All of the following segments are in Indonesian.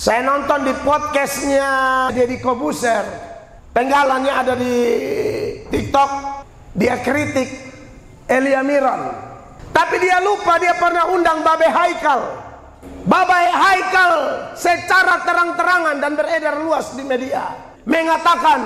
Saya nonton di podcastnya Deddy Corbuzier, penggalannya ada di TikTok. Dia kritik Elia Miron, tapi dia lupa dia pernah undang Babe Haikal. Babe Haikal secara terang-terangan dan beredar luas di media mengatakan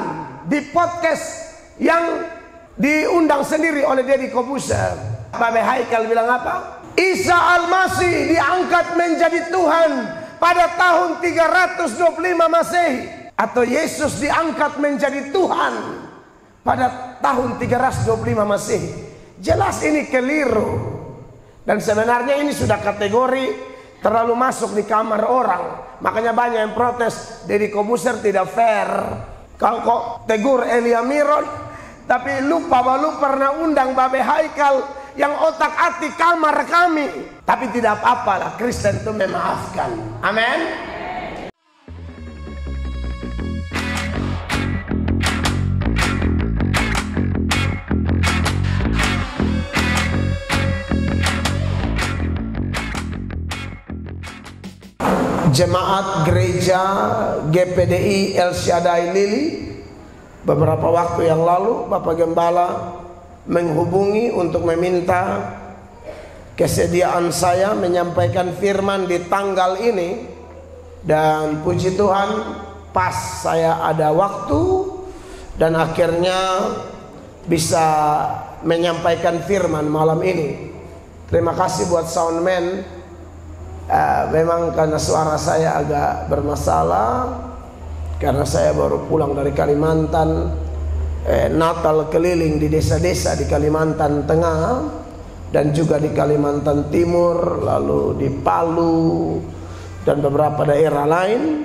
di podcast yang diundang sendiri oleh Deddy Corbuzier, Babe Haikal bilang apa? Isa Al-Masih diangkat menjadi Tuhan pada tahun 325 Masehi, atau Yesus diangkat menjadi Tuhan pada tahun 325 Masehi. Jelas ini keliru. Dan sebenarnya ini sudah kategori terlalu masuk di kamar orang. Makanya banyak yang protes, Deddy Corbuzier tidak fair. Kalau kok tegur Elia Miron, tapi lupa bahwa lu pernah undang Babe Haikal yang otak-atik kamar kami. Tapi tidak apa-apalah, Kristen itu memaafkan. Amin. Jemaat Gereja GPDI El Shaddai Lili, beberapa waktu yang lalu Bapak Gembala menghubungi untuk meminta kesediaan saya menyampaikan firman di tanggal ini. Dan puji Tuhan pas saya ada waktu dan akhirnya bisa menyampaikan firman malam ini. Terima kasih buat soundman. Memang karena suara saya agak bermasalah, karena saya baru pulang dari Kalimantan, Natal keliling di desa-desa di Kalimantan Tengah dan juga di Kalimantan Timur, lalu di Palu dan beberapa daerah lain.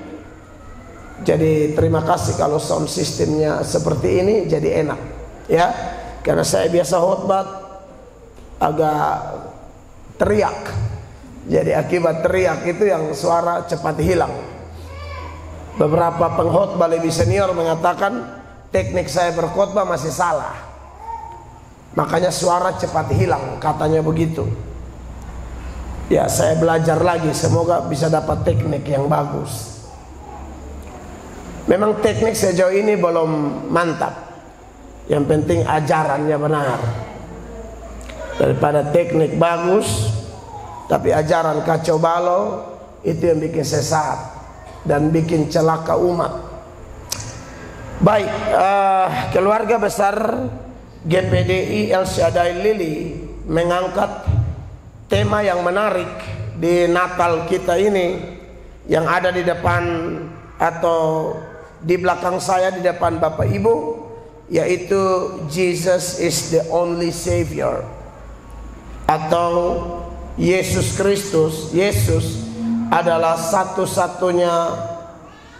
Jadi terima kasih kalau sound sistemnya seperti ini, jadi enak ya. Karena saya biasa khotbah agak teriak, jadi akibat teriak itu yang suara cepat hilang. Beberapa pengkhotbah lebih senior mengatakan teknik saya berkhotbah masih salah, makanya suara cepat hilang, katanya begitu. Ya, saya belajar lagi, semoga bisa dapat teknik yang bagus. Memang teknik sejauh ini belum mantap, yang penting ajarannya benar. Daripada teknik bagus tapi ajaran kacau balau, itu yang bikin sesat dan bikin celaka umat. Baik, keluarga besar GPDI El Shaddai Lili mengangkat tema yang menarik di Natal kita ini, yang ada di depan atau di belakang saya, di depan Bapak Ibu, yaitu Jesus is the only Savior, atau Yesus Kristus. Yesus adalah satu-satunya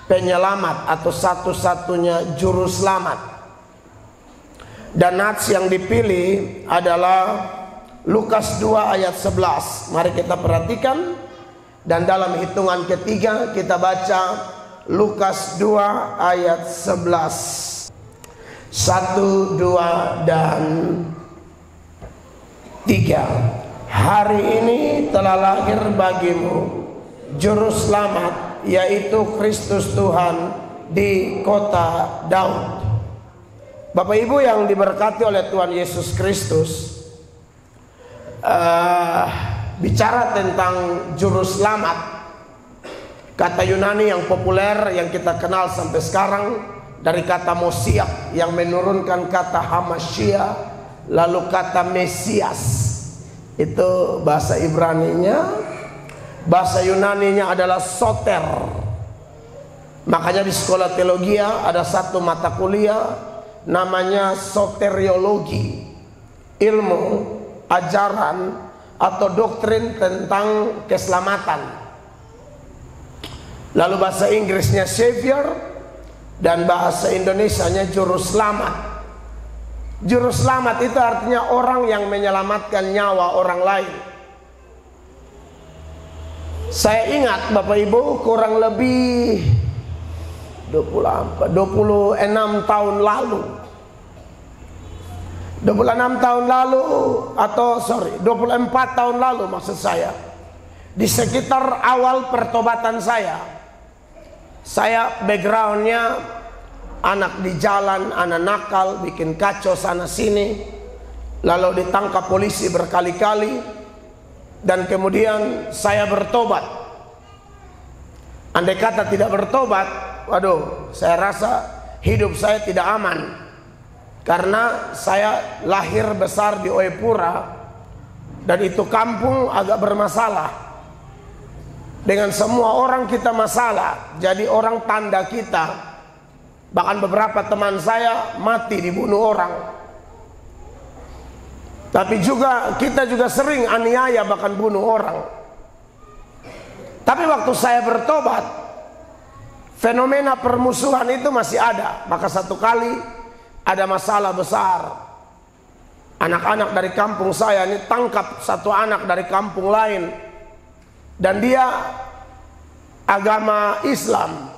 penyelamat atau satu-satunya juru selamat. Dan nats yang dipilih adalah Lukas 2 ayat 11. Mari kita perhatikan, dan dalam hitungan ketiga kita baca Lukas 2 ayat 11. 1, 2, dan 3. Hari ini telah lahir bagimu juru selamat, yaitu Kristus Tuhan di kota Daud. Bapak Ibu yang diberkati oleh Tuhan Yesus Kristus, bicara tentang juru selamat, kata Yunani yang populer yang kita kenal sampai sekarang dari kata Mosiah yang menurunkan kata Hamashiach, lalu kata Mesias. Itu bahasa Ibraninya. Bahasa Yunaninya adalah soter. Makanya di sekolah teologi ada satu mata kuliah namanya soteriologi, ilmu ajaran atau doktrin tentang keselamatan. Lalu bahasa Inggrisnya Savior, dan bahasa Indonesianya juru selamat. Juru selamat itu artinya orang yang menyelamatkan nyawa orang lain. Saya ingat Bapak Ibu, kurang lebih 26 tahun lalu, 26 tahun lalu, atau 24 tahun lalu maksud saya, di sekitar awal pertobatan saya, Saya backgroundnya anak di jalan, anak nakal, bikin kacau sana sini, lalu ditangkap polisi berkali-kali, dan kemudian saya bertobat. Andai kata tidak bertobat, waduh, saya rasa hidup saya tidak aman, karena saya lahir besar di Oyepura, dan itu kampung agak bermasalah. Dengan semua orang kita masalah, jadi orang tanda kita. Bahkan beberapa teman saya mati dibunuh orang. Tapi kita juga sering aniaya, bahkan bunuh orang. Tapi waktu saya bertobat, fenomena permusuhan itu masih ada. Maka satu kali ada masalah besar. Anak-anak dari kampung saya ini tangkap satu anak dari kampung lain, dan dia agama Islam.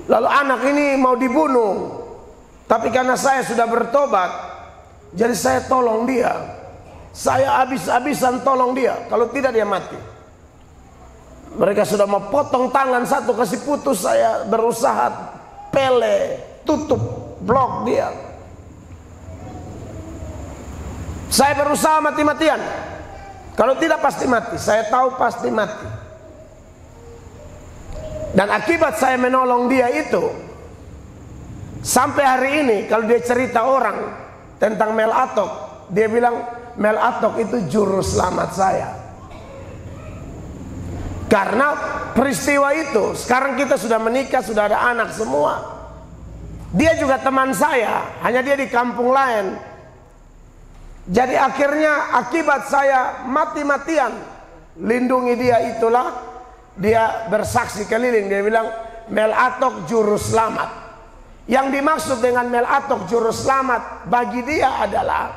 Lalu anak ini mau dibunuh, tapi karena saya sudah bertobat, jadi saya tolong dia. Saya habis-habisan tolong dia, kalau tidak dia mati. Mereka sudah mau potong tangan satu, kasih putus, saya berusaha pele, tutup, blok dia. Saya berusaha mati-matian. Kalau tidak pasti mati, saya tahu pasti mati. Dan akibat saya menolong dia itu, sampai hari ini kalau dia cerita orang tentang Mel Atok, dia bilang Mel Atok itu juru selamat saya. Karena peristiwa itu, sekarang kita sudah menikah, sudah ada anak semua. Dia juga teman saya, hanya dia di kampung lain. Jadi akhirnya akibat saya mati-matian lindungi dia, itulah dia bersaksi keliling. Dia bilang Mel Atok juru selamat. Yang dimaksud dengan Mel Atok juru selamat bagi dia adalah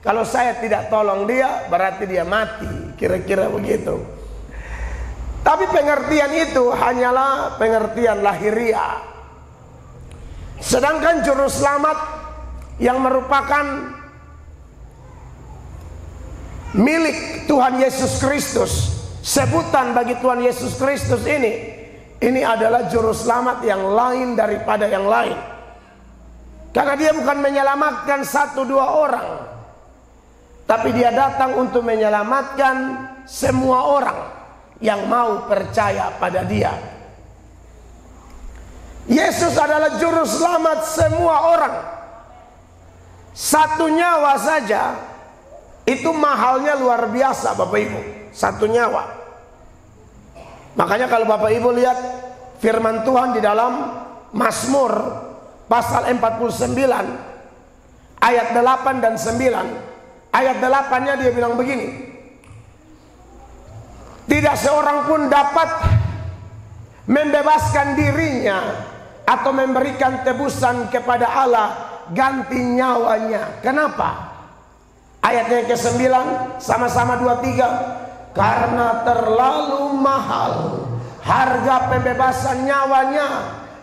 kalau saya tidak tolong dia berarti dia mati, kira-kira begitu. Tapi pengertian itu hanyalah pengertian lahiriah. Sedangkan juru selamat yang merupakan milik Tuhan Yesus Kristus, sebutan bagi Tuhan Yesus Kristus ini adalah juru selamat yang lain daripada yang lain. Karena dia bukan menyelamatkan satu dua orang, tapi dia datang untuk menyelamatkan semua orang yang mau percaya pada dia. Yesus adalah juru selamat semua orang. Satu nyawa saja itu mahalnya luar biasa, Bapak Ibu. Satu nyawa. Makanya kalau Bapak Ibu lihat firman Tuhan di dalam Mazmur pasal 49 ayat 8 dan 9. Ayat 8-nya dia bilang begini: tidak seorang pun dapat membebaskan dirinya atau memberikan tebusan kepada Allah ganti nyawanya. Kenapa? Ayatnya yang ke-9, sama-sama 2-3. Karena terlalu mahal harga pembebasan nyawanya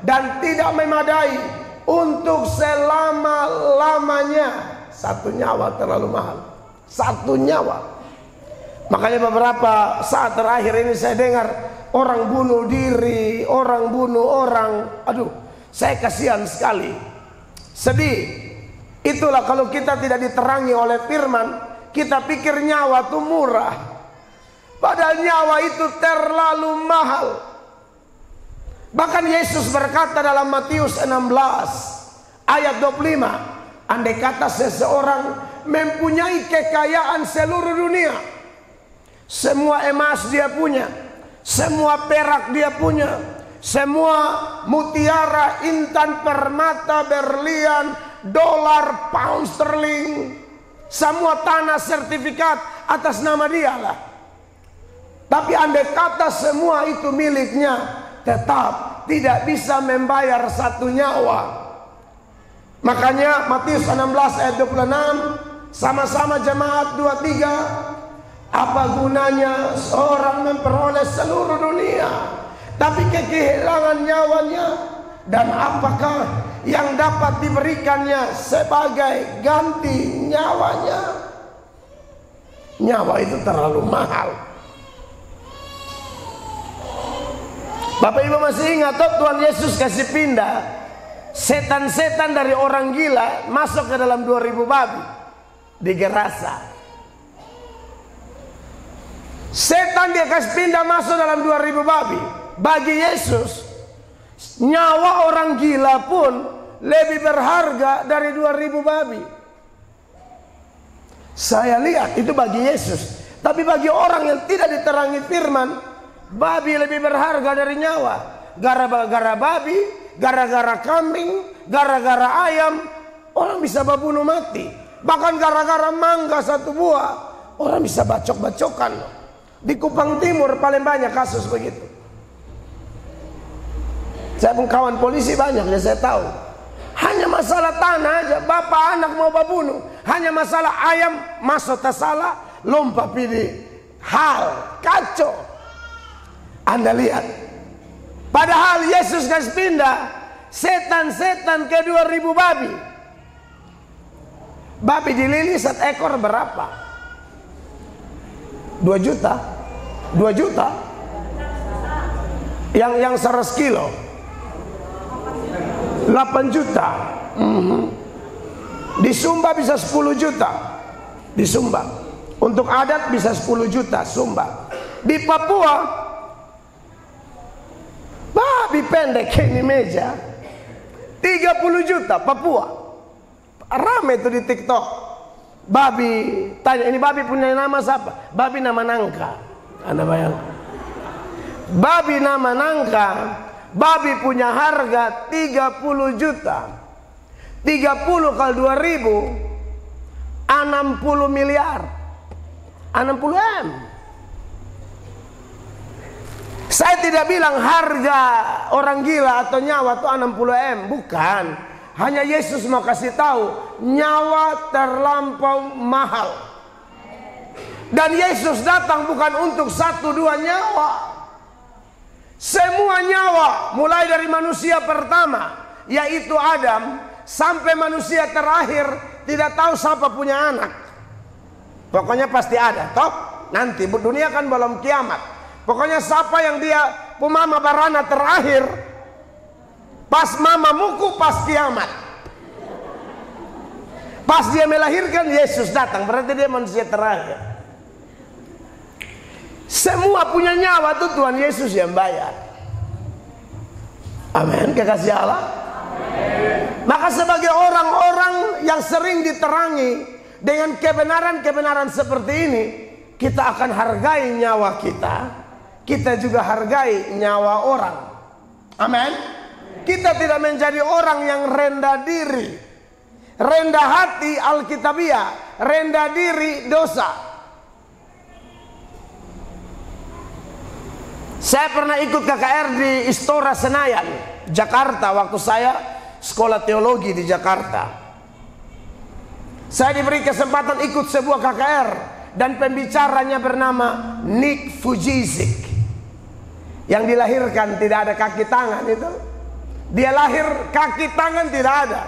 dan tidak memadai untuk selama-lamanya. Satu nyawa terlalu mahal. Satu nyawa. Makanya beberapa saat terakhir ini saya dengar orang bunuh diri, orang bunuh orang. Aduh, saya kasihan sekali. Sedih. Itulah kalau kita tidak diterangi oleh firman, kita pikir nyawa itu murah. Padahal nyawa itu terlalu mahal. Bahkan Yesus berkata dalam Matius 16 ayat 25, andai kata seseorang mempunyai kekayaan seluruh dunia, semua emas dia punya, semua perak dia punya, semua mutiara, intan, permata, berlian, dolar, pound sterling, semua tanah sertifikat atas nama dia lah. Tapi andai kata semua itu miliknya, tetap tidak bisa membayar satu nyawa. Makanya Matius 16 ayat 26, sama-sama jemaat 23, apa gunanya seorang memperoleh seluruh dunia tapi kehilangan nyawanya? Dan apakah yang dapat diberikannya sebagai ganti nyawanya? Nyawa itu terlalu mahal. Bapak Ibu masih ingat toh, Tuhan Yesus kasih pindah setan-setan dari orang gila masuk ke dalam 2000 babi di Gerasa. Setan dia kasih pindah masuk dalam 2000 babi. Bagi Yesus, nyawa orang gila pun lebih berharga dari 2000 babi. Saya lihat itu bagi Yesus. Tapi bagi orang yang tidak diterangi firman, babi lebih berharga dari nyawa. Gara-gara babi, gara-gara kambing, gara-gara ayam, orang bisa bunuh mati. Bahkan gara-gara mangga satu buah, orang bisa bacok-bacokan. Di Kupang Timur paling banyak kasus begitu. Saya pun kawan polisi banyak, ya saya tahu. Hanya masalah tanah aja, bapak anak mau babunuh. Hanya masalah ayam masuk tasala, lompat pilih hal, kacau. Anda lihat. Padahal Yesus kasih pindah setan-setan ke 2000 babi. Babi dililit satu ekor berapa? 2 juta? 2 juta? Yang 100 kilo 8 juta. Di Sumba bisa 10 juta. Di Sumba untuk adat bisa 10 juta Sumba. Di Papua babi pendek ini meja 30 juta Papua. Rame itu di TikTok. Babi tanya, ini babi punya nama siapa? Babi nama nangka. Anda bayangkan. Babi nama nangka. Babi punya harga 30 juta. 30 kali 2000 60 miliar. 60 M. Saya tidak bilang harga orang gila atau nyawa itu 60 M, bukan. Hanya Yesus mau kasih tahu nyawa terlampau mahal. Dan Yesus datang bukan untuk 1-2 nyawa. Semua nyawa, mulai dari manusia pertama yaitu Adam sampai manusia terakhir, tidak tahu siapa punya anak. Pokoknya pasti ada, toh nanti dunia kan belum kiamat. Pokoknya siapa yang dia pemama barana terakhir, pas mama muku pas kiamat. Pas dia melahirkan Yesus datang, berarti dia manusia terakhir. Semua punya nyawa tuh Tuhan Yesus yang bayar. Amin, kekasih Allah. Amen. Maka sebagai orang-orang yang sering diterangi dengan kebenaran-kebenaran seperti ini, kita akan hargai nyawa kita. Kita juga hargai nyawa orang. Amin. Kita tidak menjadi orang yang rendah diri, rendah hati Alkitabiah, rendah diri dosa. Saya pernah ikut KKR di Istora Senayan, Jakarta, waktu saya sekolah teologi di Jakarta. Saya diberi kesempatan ikut sebuah KKR dan pembicaranya bernama Nick Vujicic. Yang dilahirkan tidak ada kaki tangan itu. Dia lahir kaki tangan tidak ada.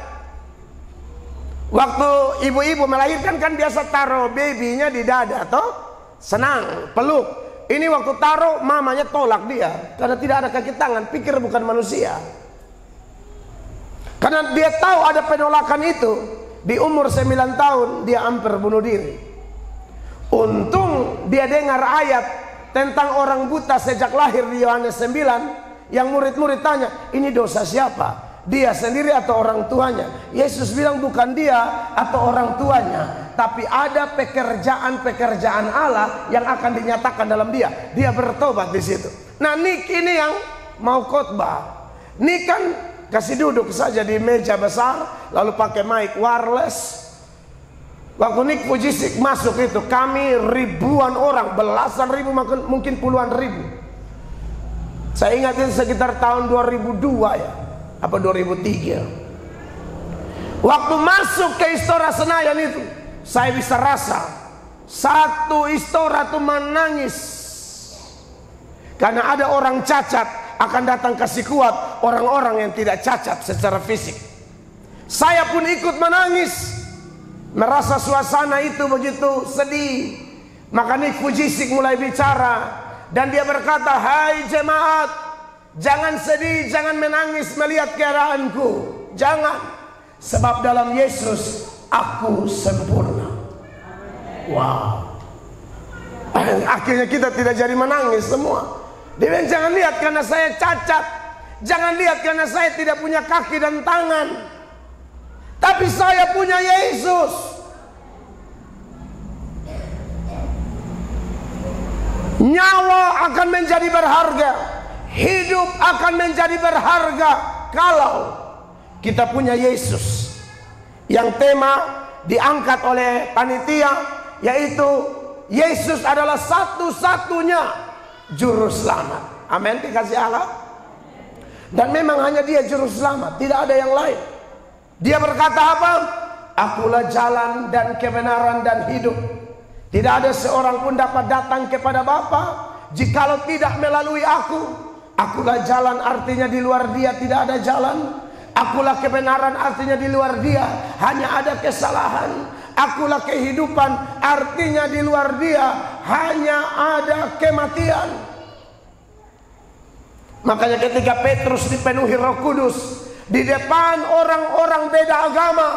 Waktu ibu-ibu melahirkan kan biasa taruh babynya di dada, toh senang, peluk. Ini waktu taruh mamanya tolak dia karena tidak ada kaki tangan, pikir bukan manusia. Karena dia tahu ada penolakan itu. Di umur 9 tahun dia hampir bunuh diri. Untung dia dengar ayat tentang orang buta sejak lahir di Yohanes 9. Yang murid-murid tanya, ini dosa siapa? Dia sendiri atau orang tuanya? Yesus bilang bukan dia atau orang tuanya, tapi ada pekerjaan-pekerjaan Allah yang akan dinyatakan dalam dia. Dia bertobat di situ. Nah, Nick ini yang mau khotbah. Nick kan kasih duduk saja di meja besar, lalu pakai mic wireless. Waktu Nick Vujicic masuk itu, kami ribuan orang, belasan ribu, mungkin puluhan ribu. Saya ingat itu sekitar tahun 2002 ya, apa 2003. Waktu masuk ke Istora Senayan itu, saya bisa rasa satu istora itu menangis. Karena ada orang cacat akan datang kasih kuat orang-orang yang tidak cacat secara fisik. Saya pun ikut menangis, merasa suasana itu begitu sedih. Maka Nick Vujicic mulai bicara dan dia berkata, hai jemaat, Jangan sedih, jangan menangis melihat keadaanku. Jangan. Sebab dalam Yesus aku sempurna. Wow. Akhirnya kita tidak jadi menangis semua. Dia bilang, jangan lihat karena saya cacat. Jangan lihat karena saya tidak punya kaki dan tangan. Tapi saya punya Yesus. Nyawa akan menjadi berharga. Hidup akan menjadi berharga kalau kita punya Yesus. Yang tema diangkat oleh panitia yaitu Yesus adalah satu-satunya juru selamat. Amin, dikasih Allah. Dan memang hanya Dia juru selamat, tidak ada yang lain. Dia berkata apa? Akulah jalan dan kebenaran dan hidup. Tidak ada seorang pun dapat datang kepada Bapa jikalau tidak melalui aku. Akulah jalan, artinya di luar Dia tidak ada jalan. Akulah kebenaran, artinya di luar Dia hanya ada kesalahan. Akulah kehidupan, artinya di luar Dia hanya ada kematian. Makanya ketika Petrus dipenuhi Roh Kudus di depan orang-orang beda agama,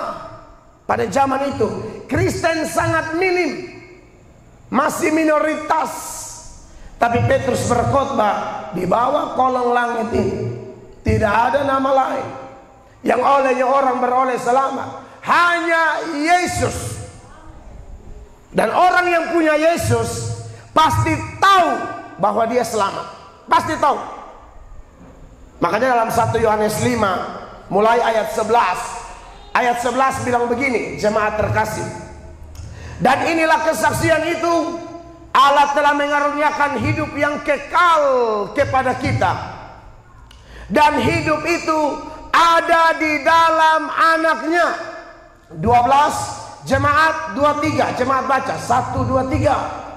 pada zaman itu Kristen sangat minim, masih minoritas. Tapi Petrus berkhotbah di bawah kolong langit ini tidak ada nama lain yang olehnya orang beroleh selamat, hanya Yesus. Dan orang yang punya Yesus pasti tahu bahwa dia selamat, pasti tahu. Makanya dalam 1 Yohanes 5 mulai ayat 11 bilang begini, jemaat terkasih. Dan inilah kesaksian itu, Allah telah mengaruniakan hidup yang kekal kepada kita. Dan hidup itu ada di dalam anaknya. 12, jemaat 23, jemaat baca 1, 2, 3.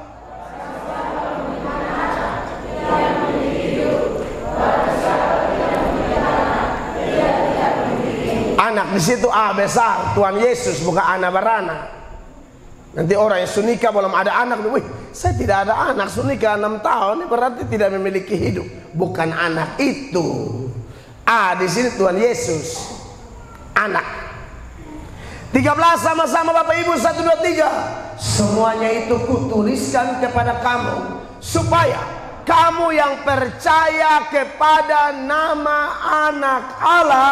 Anak di situ A besar, Tuhan Yesus, bukan anak beranak. Nanti orang yang sunika belum ada anak, wih, saya tidak ada anak, sunika 6 tahun, ini berarti tidak memiliki hidup. Bukan anak itu. A di sini Tuhan Yesus, anak. 13 sama-sama Bapak Ibu, 1, 2, 3. Semuanya itu kutuliskan kepada kamu, supaya kamu yang percaya kepada nama anak Allah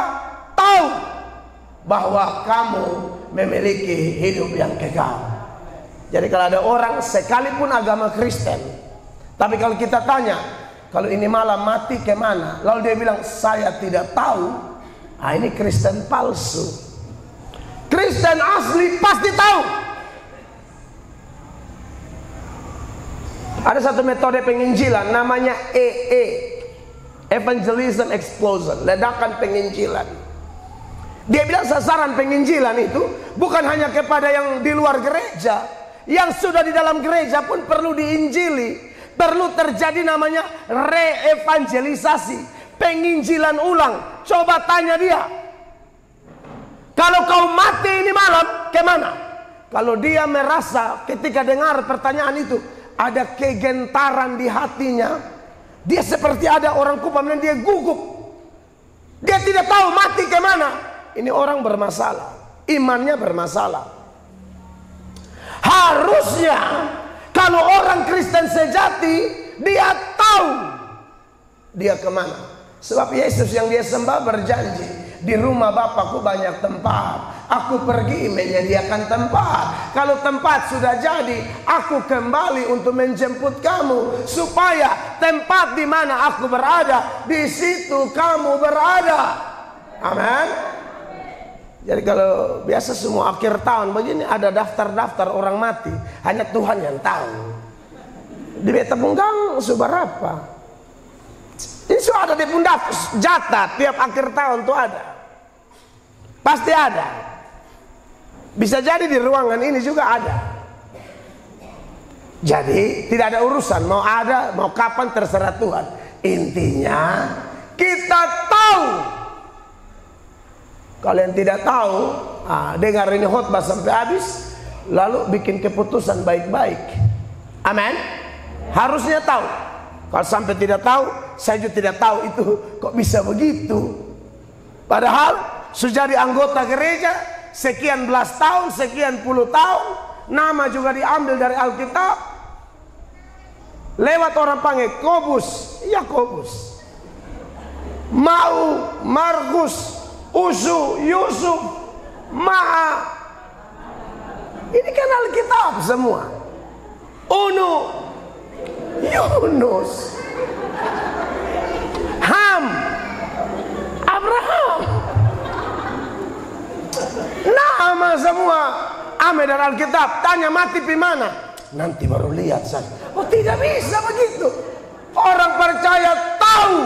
tahu bahwa kamu memiliki hidup yang kekal. Jadi kalau ada orang sekalipun agama Kristen, tapi kalau kita tanya, kalau ini malam mati kemana? Lalu dia bilang, saya tidak tahu. Ah, ini Kristen palsu. Kristen asli pasti tahu. Ada satu metode penginjilan namanya EE, Evangelism Explosion, ledakan penginjilan. Dia bilang sasaran penginjilan itu bukan hanya kepada yang di luar gereja, yang sudah di dalam gereja pun perlu diinjili. Perlu terjadi namanya reevangelisasi, penginjilan ulang. Coba tanya dia, kalau kau mati ini malam, kemana? Kalau dia merasa ketika dengar pertanyaan itu ada kegentaran di hatinya, dia seperti ada orang kupam dan dia gugup. Dia tidak tahu mati kemana. Ini orang bermasalah, imannya bermasalah. Harusnya kalau orang Kristen sejati, dia tahu dia kemana. Sebab Yesus yang dia sembah berjanji, di rumah Bapakku banyak tempat, aku pergi menyediakan tempat. Kalau tempat sudah jadi, aku kembali untuk menjemput kamu, supaya tempat di mana aku berada, di situ kamu berada. Amin. Jadi kalau biasa semua akhir tahun begini ada daftar-daftar orang mati, hanya Tuhan yang tahu. Di Beta Punggang seberapa? Ini sudah ada di pundak jatah tiap akhir tahun tuh ada. Pasti ada. Bisa jadi di ruangan ini juga ada. Jadi tidak ada urusan mau ada mau kapan terserah Tuhan. Intinya kita tahu. Kalian tidak tahu, dengar ini khotbah sampai habis, lalu bikin keputusan baik-baik. Amin. Harusnya tahu. Kalau sampai tidak tahu, saya juga tidak tahu itu kok bisa begitu. Padahal sudah jadi anggota gereja sekian belas tahun, sekian puluh tahun, nama juga diambil dari Alkitab. Lewat orang panggil Yakobus, Yakobus, Mau, Markus, Usu, Yusuf, Ma'a. Ini kan Alkitab semua. Unu, Yunus, Ham, Abraham. Nama semua ame dari Alkitab. Tanya mati di mana? Nanti baru lihat saja. Oh, tidak bisa begitu. Orang percaya tahu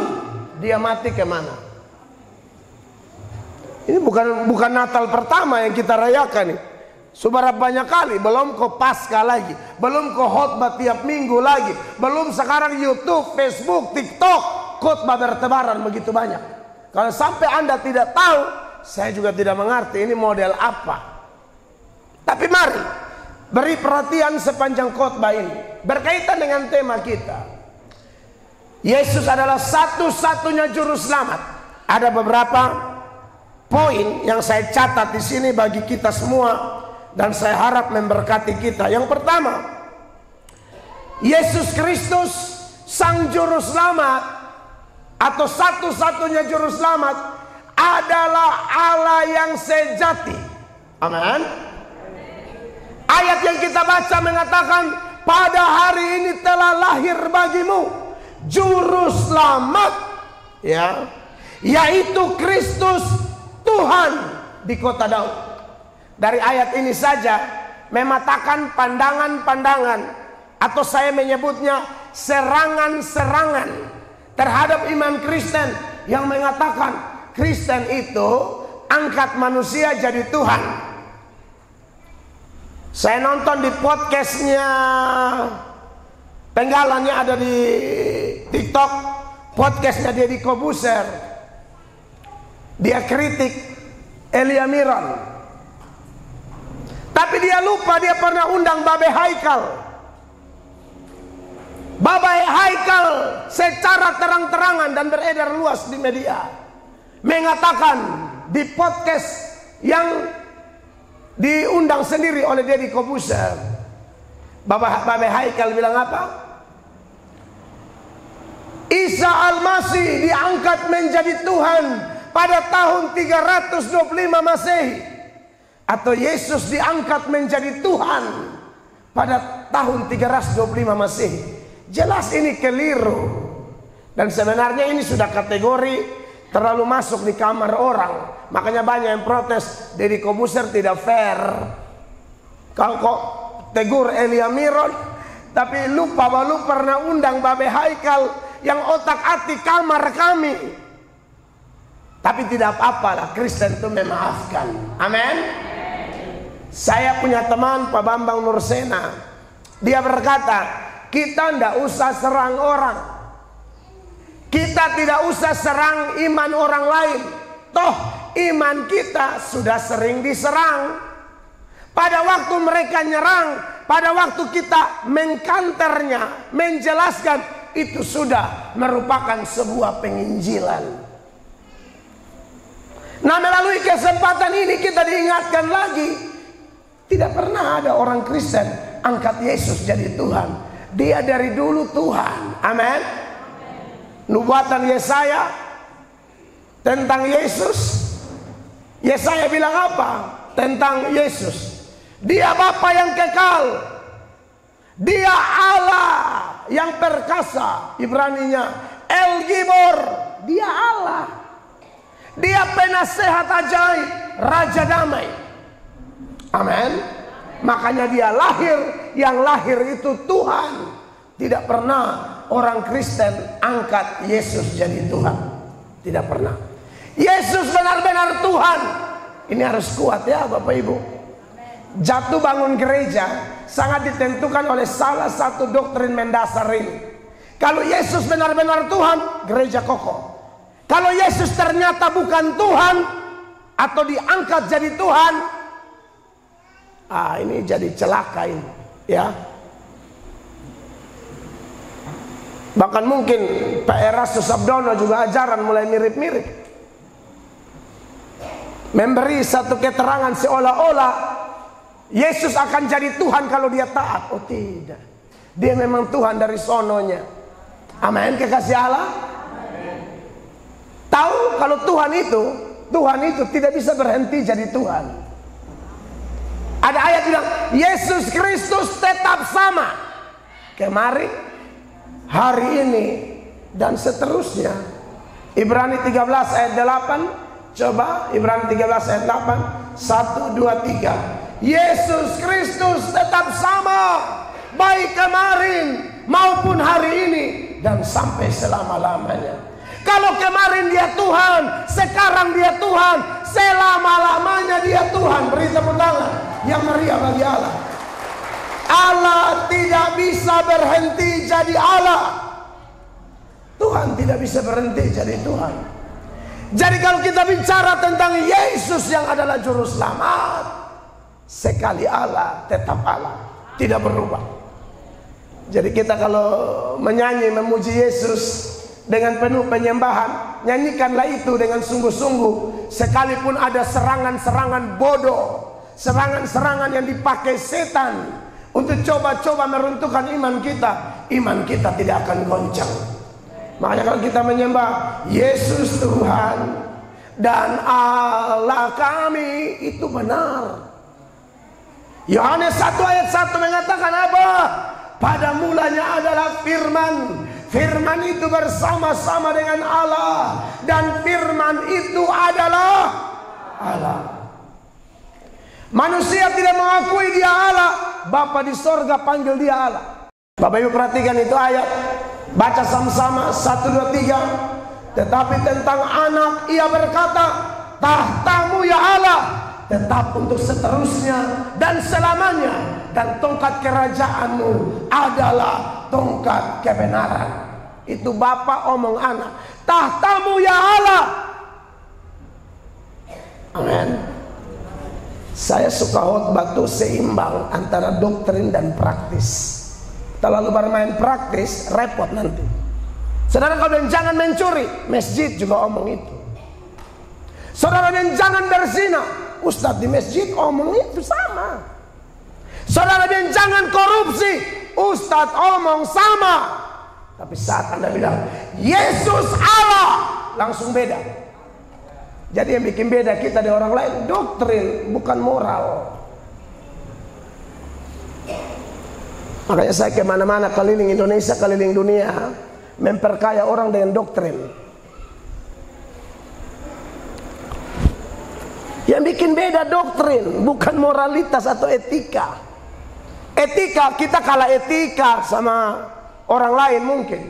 dia mati kemana. Ini bukan Natal pertama yang kita rayakan nih. Sudah banyak kali, belum ke Paskah lagi, belum ke khotbah tiap minggu lagi, belum sekarang YouTube, Facebook, TikTok, khotbah bertebaran begitu banyak. Kalau sampai Anda tidak tahu, saya juga tidak mengerti ini model apa. Tapi mari beri perhatian sepanjang khotbah ini berkaitan dengan tema kita. Yesus adalah satu-satunya juru selamat. Ada beberapa poin yang saya catat di sini bagi kita semua. Dan saya harap memberkati kita. Yang pertama, Yesus Kristus Sang Juru Selamat atau satu-satunya Juru Selamat adalah Allah yang sejati. Amin. Ayat yang kita baca mengatakan, pada hari ini telah lahir bagimu Juru Selamat, ya, yaitu Kristus Tuhan di kota Daud. Dari ayat ini saja mematakan pandangan-pandangan atau saya menyebutnya serangan-serangan terhadap iman Kristen yang mengatakan Kristen itu angkat manusia jadi Tuhan. Saya nonton di podcastnya Penggalannya ada di TikTok, podcastnya Deddy Corbuzier. Dia kritik Elia Miron. Tapi dia lupa dia pernah undang Babe Haikal. Babe Haikal secara terang-terangan dan beredar luas di media mengatakan di podcast yang diundang sendiri oleh Deddy Corbuzier, Babe Haikal bilang apa? Isa Al-Masih diangkat menjadi Tuhan pada tahun 325 Masehi. Atau Yesus diangkat menjadi Tuhan pada tahun 325 Masehi. Jelas ini keliru. Dan sebenarnya ini sudah kategori terlalu masuk di kamar orang. Makanya banyak yang protes, Deddy Corbuzier tidak fair. Kalau kok tegur Elia Miron, tapi lupa bahwa lu pernah undang Babe Haikal yang otak-atik kamar kami. Tapi tidak apa-apalah, Kristen itu memaafkan. Amin. Saya punya teman Pak Bambang Nursena. Dia berkata, kita tidak usah serang orang. Kita tidak usah serang iman orang lain. Toh iman kita sudah sering diserang. Pada waktu mereka nyerang, pada waktu kita mengkanternya, menjelaskan, itu sudah merupakan sebuah penginjilan. Nah, melalui kesempatan ini kita diingatkan lagi, tidak pernah ada orang Kristen angkat Yesus jadi Tuhan. Dia dari dulu Tuhan. Amin. Nubuatan Yesaya tentang Yesus, Yesaya bilang apa tentang Yesus? Dia Bapa yang kekal, Dia Allah yang perkasa. Ibraninya El Gibor, Dia Allah. Dia penasehat ajaib, Raja damai. Amin. Makanya dia lahir, yang lahir itu Tuhan. Tidak pernah orang Kristen angkat Yesus jadi Tuhan. Tidak pernah. Yesus benar-benar Tuhan. Ini harus kuat ya Bapak Ibu. Jatuh bangun gereja sangat ditentukan oleh salah satu doktrin mendasar ini. Kalau Yesus benar-benar Tuhan, gereja kokoh. Kalau Yesus ternyata bukan Tuhan atau diangkat jadi Tuhan, ini jadi celaka ini, ya. Bahkan mungkin Pak Erastus Abdono juga ajaran mulai mirip-mirip, memberi satu keterangan seolah-olah Yesus akan jadi Tuhan kalau dia taat. Oh tidak, dia memang Tuhan dari sononya. Amin, kekasih Allah. Tahu kalau Tuhan itu tidak bisa berhenti jadi Tuhan. Ada ayat bilang Yesus Kristus tetap sama kemarin, hari ini, dan seterusnya. Ibrani 13 ayat 8. Coba Ibrani 13 ayat 8. 1, 2, 3. Yesus Kristus tetap sama, baik kemarin maupun hari ini dan sampai selama-lamanya. Kalau kemarin dia Tuhan, sekarang dia Tuhan, selama-lamanya dia Tuhan. Beri tepuk tangan yang meriah bagi Allah. Allah tidak bisa berhenti jadi Allah. Tuhan tidak bisa berhenti jadi Tuhan. Jadi kalau kita bicara tentang Yesus yang adalah juru selamat, sekali Allah tetap Allah, tidak berubah. Jadi kita kalau menyanyi memuji Yesus dengan penuh penyembahan, nyanyikanlah itu dengan sungguh-sungguh. Sekalipun ada serangan-serangan bodoh, serangan-serangan yang dipakai setan untuk coba-coba meruntuhkan iman kita tidak akan goncang. Makanya kalau kita menyembah Yesus Tuhan dan Allah kami, itu benar. Yohanes 1 ayat 1 mengatakan apa? Pada mulanya adalah firman. Firman itu bersama-sama dengan Allah, dan firman itu adalah Allah. Manusia tidak mengakui dia Allah, Bapa di sorga panggil dia Allah. Bapak Ibu perhatikan itu ayat, baca sama-sama 1, 2, 3. Tetapi tentang anak ia berkata, tahtamu ya Allah tetap untuk seterusnya dan selamanya, dan tongkat kerajaanmu adalah tongkat kebenaran. Itu Bapa omong anak, tahtamu ya Allah. Amin. Saya suka khotbah tuh seimbang antara doktrin dan praktis. Terlalu bermain praktis repot nanti. Saudara kalian jangan mencuri, masjid juga omong itu. Saudara dan jangan berzina, ustadz di masjid omong itu sama. Saudara dan jangan korupsi, ustadz omong sama. Tapi saat Anda bilang Yesus Allah, langsung beda. Jadi yang bikin beda kita dari orang lain doktrin, bukan moral. Makanya saya kemana-mana, keliling Indonesia, keliling dunia, memperkaya orang dengan doktrin. Yang bikin beda doktrin, bukan moralitas atau etika. Etika, kita kalah etika sama orang lain mungkin.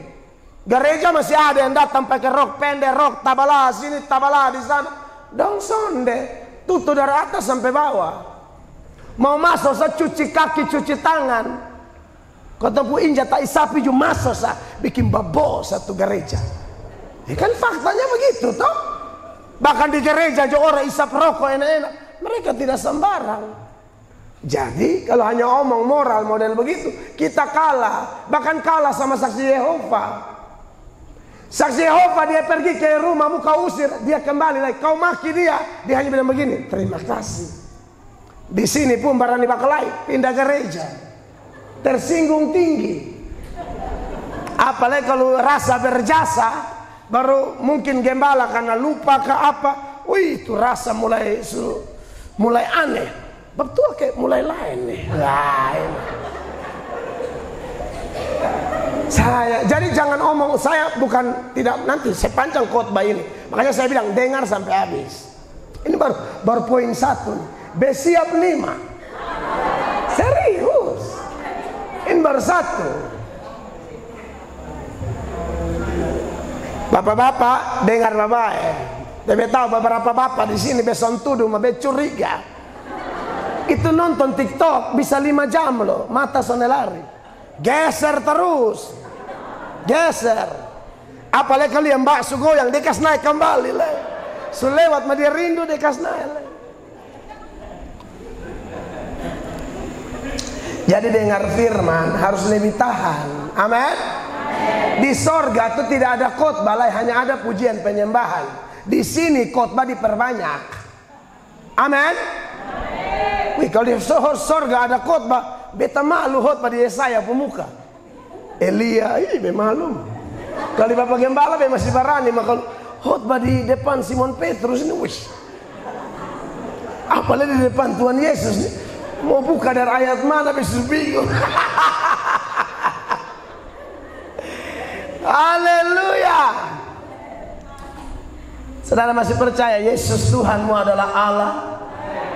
Gereja masih ada yang datang pakai rok pendek, rok tabala sini, tabala di sana. Dong sonde, tutup dari atas sampai bawah. Mau masuk saya cuci kaki, cuci tangan. Ketemu injak tai sapi juga masuk saya bikin babo satu gereja. Ya kan faktanya begitu toh. Bahkan di gereja juga orang isap rokok enak-enak. Mereka tidak sembarang. Jadi kalau hanya omong moral model begitu, kita kalah. Bahkan kalah sama saksi Yehova. Saksi Yehova dia pergi ke rumahmu, kau usir, dia kembali lagi. Kau maki dia hanya bilang begini, terima kasih. Di sini pun barani bakalai, pindah gereja. Tersinggung tinggi. Apalagi kalau rasa berjasa, baru mungkin gembala karena lupa ke apa. Wih, itu rasa mulai aneh. Betul kayak mulai lain nih. Lain. Jadi jangan omong, saya bukan tidak, nanti saya panjang khotbah ini. Makanya saya bilang dengar sampai habis. Ini baru poin 1. Besiap 5. Serius. Ini baru 1. Bapak-bapak dengar bapak ya. Dia tahu beberapa bapak di sini beson tuduh, mabe curiga. Itu nonton TikTok bisa 5 jam loh, mata sonde lari. Geser terus. Geser. Apalagi kalian bakso goyang, dia kas naik kembali lah. Selewat ma dia rindu, dia kas naik lah. Jadi dengar firman harus lebih tahan. Amin. Di sorga itu tidak ada khotbah, hanya ada pujian penyembahan. Di sini khotbah diperbanyak. Amin. Wih, kalau di sorga ada khotbah, beta malu khotbah di Yesaya pemuka. Elia, ini malu. Kalau di Bapak Gembala masih berani, maka khotbah di depan Simon Petrus ini, wih. Apalagi di depan Tuhan Yesus nih. Mau buka dari ayat mana besok bingung. Haleluya. Saudara masih percaya Yesus Tuhanmu adalah Allah?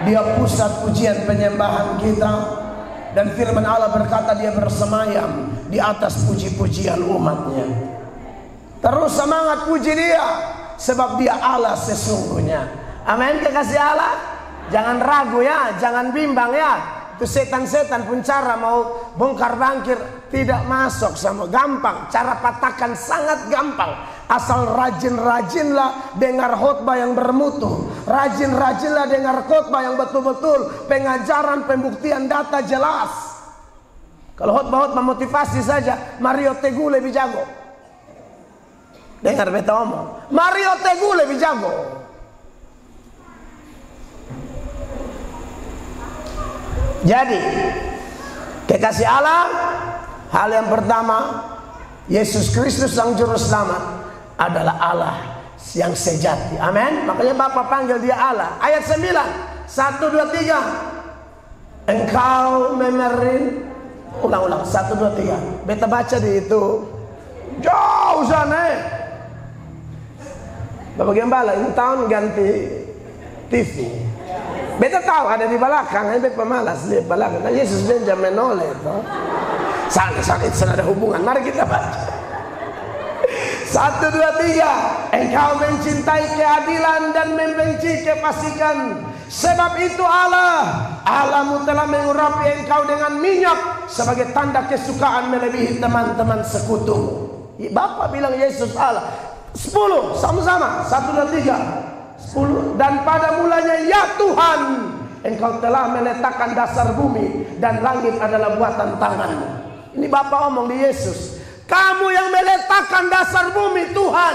Dia pusat pujian penyembahan kita. Dan firman Allah berkata dia bersemayam di atas puji-pujian umatnya. Terus semangat puji dia, sebab dia Allah sesungguhnya. Amin, kekasih Allah. Jangan ragu ya, jangan bimbang ya. Itu setan-setan pun cara mau bongkar bangkir tidak masuk sama gampang. Cara patahkan sangat gampang. Asal rajin-rajinlah dengar khotbah yang bermutu. Rajin-rajinlah dengar khotbah yang betul-betul pengajaran, pembuktian data jelas. Kalau khotbah-khotbah motivasi saja, Mario Teguh lebih jago. Dengar beta omong, Mario Teguh lebih jago. Jadi, kekasih Allah, hal yang pertama, Yesus Kristus Sang Juru Selamat adalah Allah yang sejati. Amin. Makanya Bapa panggil dia Allah. Ayat 9, 1, 2, 3. Engkau memerin. Ulang-ulang, 1, 2, 3. Beta baca di itu. Jauh sana. Bapak Gembala, ini tahun ganti TV. Beta tahu ada di belakang, beta pemalas di belakang. Kan Yesus Benjamin menoleh itu. Sana itu ada hubungan. Mari kita baca. 1, 2, 3. Engkau mencintai keadilan dan membenci kefasikan. Sebab itu Allahmu telah mengurapi engkau dengan minyak sebagai tanda kesukaan melebihi teman-teman sekutu. Bapak bilang Yesus Allah. 10 sama-sama. 1, 2, 3. 10. Dan pada mulanya ya Tuhan, engkau telah meletakkan dasar bumi dan langit adalah buatan tangan-Mu. Ini Bapak omong di Yesus. Kamu yang meletakkan dasar bumi, Tuhan.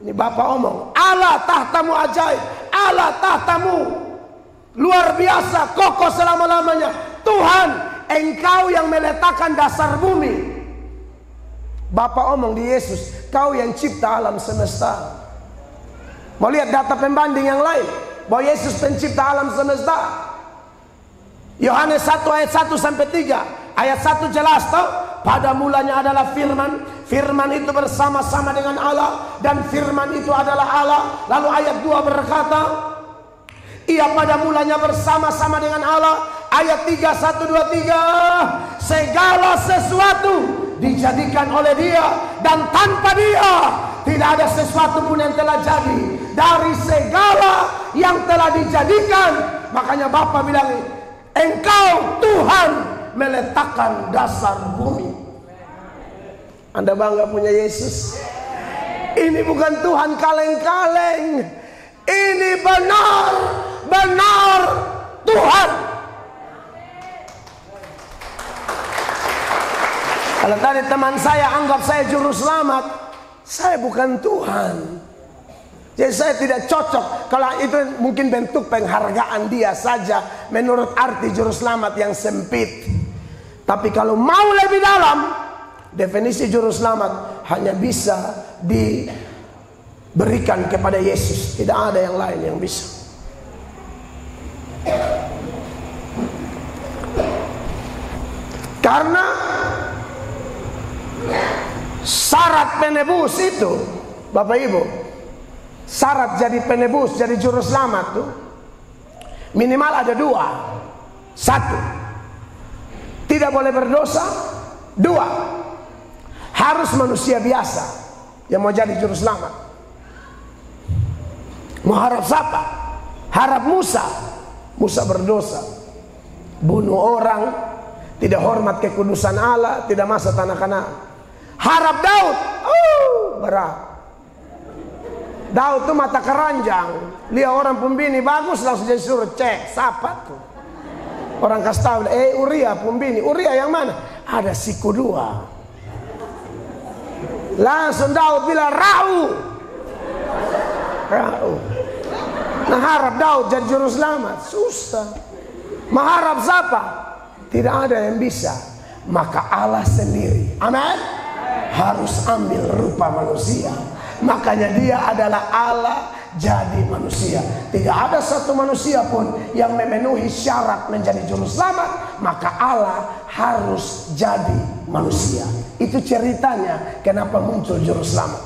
Ini Bapak omong. Allah tahtamu ajaib. Allah tahtamu luar biasa, kokoh selama-lamanya. Tuhan, engkau yang meletakkan dasar bumi. Bapak omong di Yesus, kau yang cipta alam semesta. Mau lihat data pembanding yang lain bahwa Yesus pencipta alam semesta. Yohanes 1 ayat 1 sampai 3. Ayat 1 jelas toh, pada mulanya adalah firman. Firman itu bersama-sama dengan Allah dan firman itu adalah Allah. Lalu ayat 2 berkata, ia pada mulanya bersama-sama dengan Allah. Ayat 3, 1, 2, 3. Segala sesuatu dijadikan oleh dia dan tanpa dia tidak ada sesuatu pun yang telah jadi. Dari segala yang telah dijadikan, makanya Bapa bilang, engkau Tuhan meletakkan dasar bumi. Anda bangga punya Yesus? Ini bukan Tuhan kaleng-kaleng. Ini benar-benar Tuhan. Kalau tadi teman saya anggap saya juru selamat, saya bukan Tuhan. Jadi saya tidak cocok. Kalau itu mungkin bentuk penghargaan dia saja menurut arti juru selamat yang sempit. Tapi kalau mau lebih dalam, definisi juru selamat hanya bisa diberikan kepada Yesus. Tidak ada yang lain yang bisa. Karena syarat penebus itu, Bapak Ibu, syarat jadi penebus, jadi juru selamat tuh minimal ada 2. 1, tidak boleh berdosa. 2, harus manusia biasa yang mau jadi juru selamat. Mau harap siapa? Harap Musa. Musa berdosa, bunuh orang, tidak hormat kekudusan Allah, tidak masuk tanah Kanaan. Harap Daud, berat. Daud tuh mata keranjang, lihat orang pembini bagus langsung jadi suruh cek, siapa tuh? Orang kasih tahu, Uria pembini. Uria yang mana? Ada siku 2. Langsung Daud bilang rau. Nah, harap Daud jadi juru selamat, susah. Mengharap siapa? Tidak ada yang bisa. Maka Allah sendiri, amin, harus ambil rupa manusia. Makanya dia adalah Allah jadi manusia. Tidak ada satu manusia pun yang memenuhi syarat menjadi juru selamat. Maka Allah harus jadi manusia. Itu ceritanya kenapa muncul juru selamat.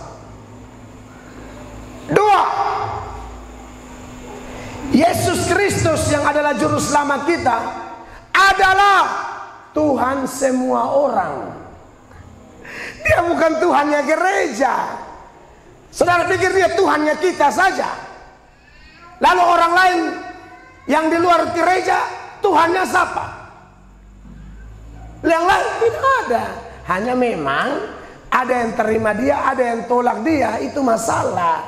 Dua, Yesus Kristus yang adalah juru selamat kita adalah Tuhan semua orang. Dia bukan Tuhannya gereja. Saudara pikir dia Tuhannya kita saja? Lalu orang lain yang di luar gereja Tuhannya siapa? Yang lain tidak ada. Hanya memang ada yang terima dia, ada yang tolak dia. Itu masalah.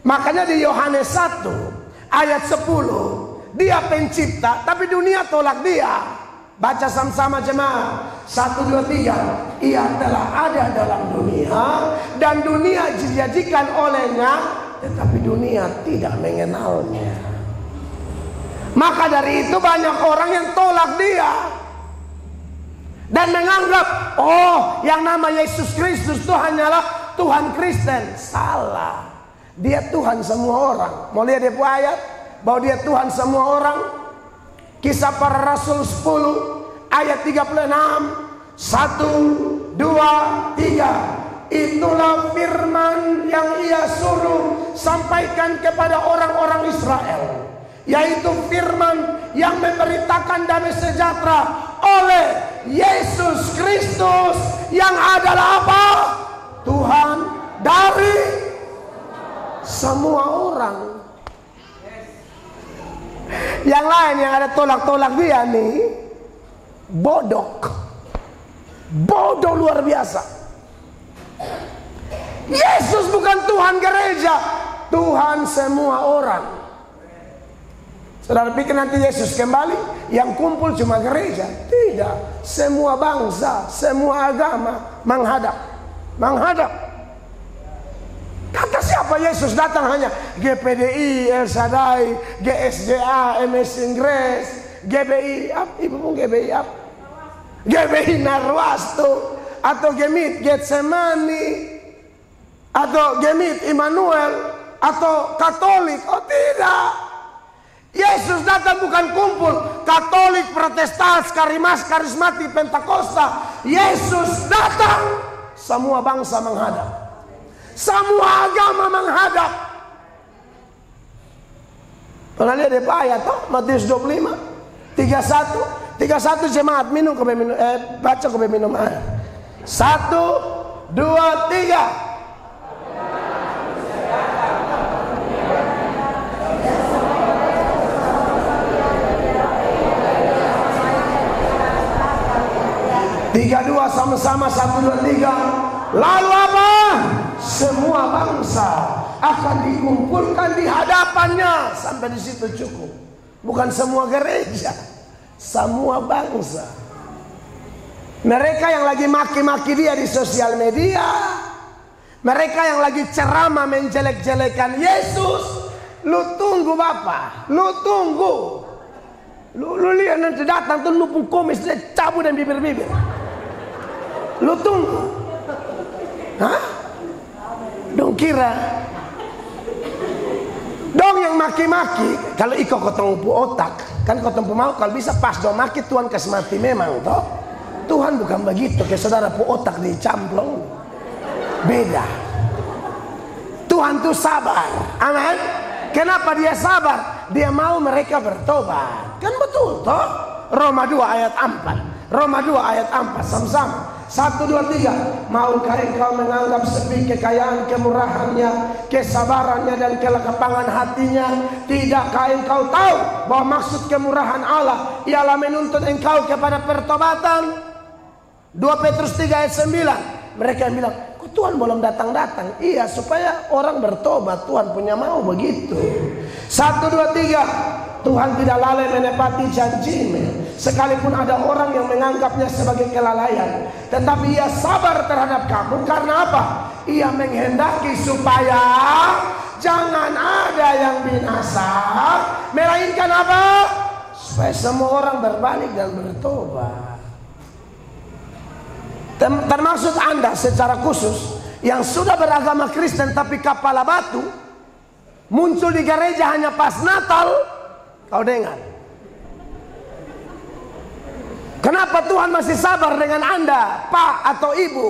Makanya di Yohanes 1 ayat 10, dia pencipta tapi dunia tolak dia. Baca sama-sama jemaah. 1, 2, 3. Ia telah ada dalam dunia dan dunia dijadikan olehnya, tetapi dunia tidak mengenalnya. Maka dari itu banyak orang yang tolak dia dan menganggap, oh, yang nama Yesus Kristus itu hanyalah Tuhan Kristen. Salah. Dia Tuhan semua orang. Mau lihat dia ayat bahwa dia Tuhan semua orang? Kisah Para Rasul 10 ayat 36. 1, 2, 3. Itulah firman yang ia suruh sampaikan kepada orang-orang Israel, yaitu firman yang memberitakan damai sejahtera oleh Yesus Kristus yang adalah apa? Tuhan dari semua orang. Yang lain yang ada tolak-tolak dia nih, bodoh luar biasa. Yesus bukan Tuhan gereja, Tuhan semua orang. Saudara pikir nanti Yesus kembali yang kumpul cuma gereja? Tidak, semua bangsa, semua agama menghadap. Kata siapa Yesus datang? Hanya GPDI, El Shaddai, GSJA, MS Inggris, GBI, ibu pun GBI apa? GBI Narwastu, atau Gemit Getsemani, atau Gemit Immanuel, atau Katolik. Oh tidak, Yesus datang bukan kumpul Katolik, Protestan, karismatik, Pentakosta. Yesus datang semua bangsa menghadap, semua agama menghadap. Pernah lihat dia ayat Matius 25 31 jemaat minum ke minum, baca ke minum air. 1, 2, 3. 3, 2 sama-sama. 1, 2, 3. Lalu apa? Semua bangsa akan dikumpulkan di hadapannya. Sampai di situ cukup. Bukan semua gereja, semua bangsa. Mereka yang lagi maki-maki dia di sosial media, mereka yang lagi ceramah menjelek-jelekan Yesus, lu tunggu Bapak, lu tunggu. Lu lihat nanti datang tuh nupung kumis dia cabut dan bibir-bibir. Lu tunggu. Hah? Dong kira dong yang maki-maki, kalau iko kotong pu otak, kan kotong pu mau kalau bisa pas dong maki Tuhan kasih mati memang toh. Tuhan bukan begitu ke saudara pu otak dicamplong. Beda. Tuhan tuh sabar. Amin. Kenapa dia sabar? Dia mau mereka bertobat. Kan betul toh? Roma 2 ayat 4. Roma 2 ayat 4 sama-sama. 1, 2, 3. Maukah engkau menganggap sepi kekayaan kemurahannya, kesabarannya dan kelapangan hatinya? Tidakkah engkau tahu bahwa maksud kemurahan Allah ialah menuntut engkau kepada pertobatan? 2 Petrus 3 ayat 9. Mereka yang bilang, kok Tuhan belum datang-datang? Iya, supaya orang bertobat. Tuhan punya mau begitu. 1, 2, 3. Tuhan tidak lalai menepati janjinya. Sekalipun ada orang yang menganggapnya sebagai kelalaian, tetapi ia sabar terhadap kamu. Karena apa? Ia menghendaki supaya jangan ada yang binasa, melainkan apa? Supaya semua orang berbalik dan bertobat. Termasuk Anda secara khusus yang sudah beragama Kristen tapi kepala batu, muncul di gereja hanya pas Natal. Kau dengar, kenapa Tuhan masih sabar dengan Anda, Pak atau Ibu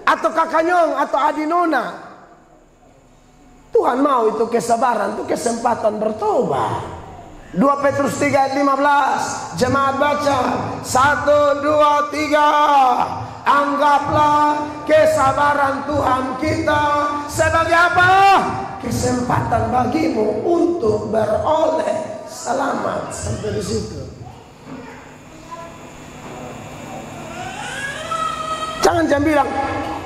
atau kakak nyong atau adi nona? Tuhan mau itu kesabaran, itu kesempatan bertobat. 2 Petrus 3 ayat 15. Jemaat baca 1, 2, 3. Anggaplah kesabaran Tuhan kita sebagai apa? Kesempatan bagimu untuk beroleh selamat. Sampai di situ. Jangan bilang,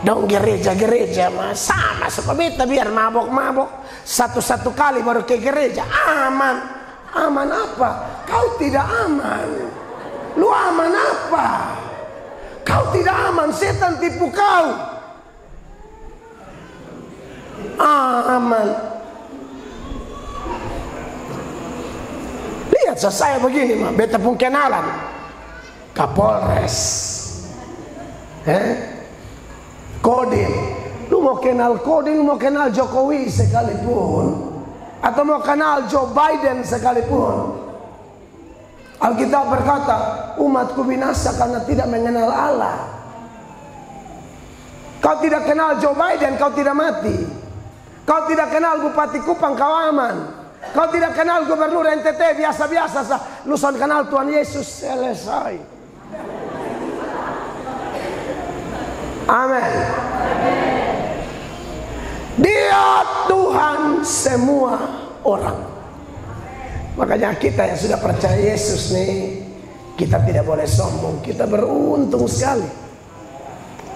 dong gereja mas sama suka beta biar mabok-mabok satu kali baru ke gereja. Aman apa? Kau tidak aman. Lu aman apa? Kau tidak aman, setan tipu kau. Aman. Lihat saya begini mah, beta pun kenalan Kapolres, Kodim. Lu mau kenal Kodim, lu mau kenal Jokowi sekalipun, atau mau kenal Joe Biden sekalipun, Alkitab berkata, umatku binasa karena tidak mengenal Allah. Kau tidak kenal Joe Biden, kau tidak mati. Kau tidak kenal Bupati Kupang, kau aman. Kau tidak kenal Gubernur NTT, biasa-biasa sah. Lu son kenal Tuhan Yesus, selesai. Amin. Dia Tuhan semua orang. Makanya kita yang sudah percaya Yesus nih, kita tidak boleh sombong. Kita beruntung sekali.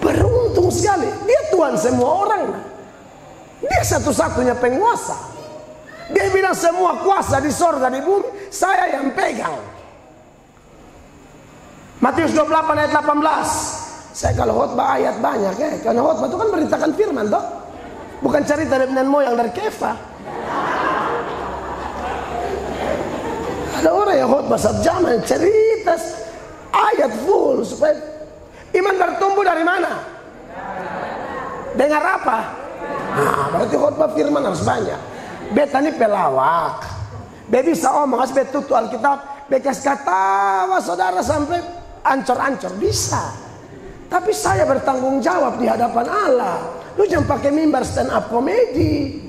Beruntung sekali. Dia Tuhan semua orang. Dia satu-satunya penguasa. Dia bilang semua kuasa di sorga di bumi saya yang pegang. Matius 28 ayat 18. Saya kalau khotbah ayat banyak ya. Karena khotbah itu kan beritakan firman toh. Bukan cerita dari nenek moyang dari Kefa. Ada orang yang khotbah satu jam cerita ayat full supaya iman bertumbuh dari mana? Dengar apa? Nah, berarti khotbah firman harus banyak. Beta ini pelawak. Dia bisa omong, harus beta tutu Alkitab. Bekas katawa saudara sampai ancor-ancor bisa. Tapi saya bertanggung jawab di hadapan Allah. Lu jangan pakai mimbar stand up komedi.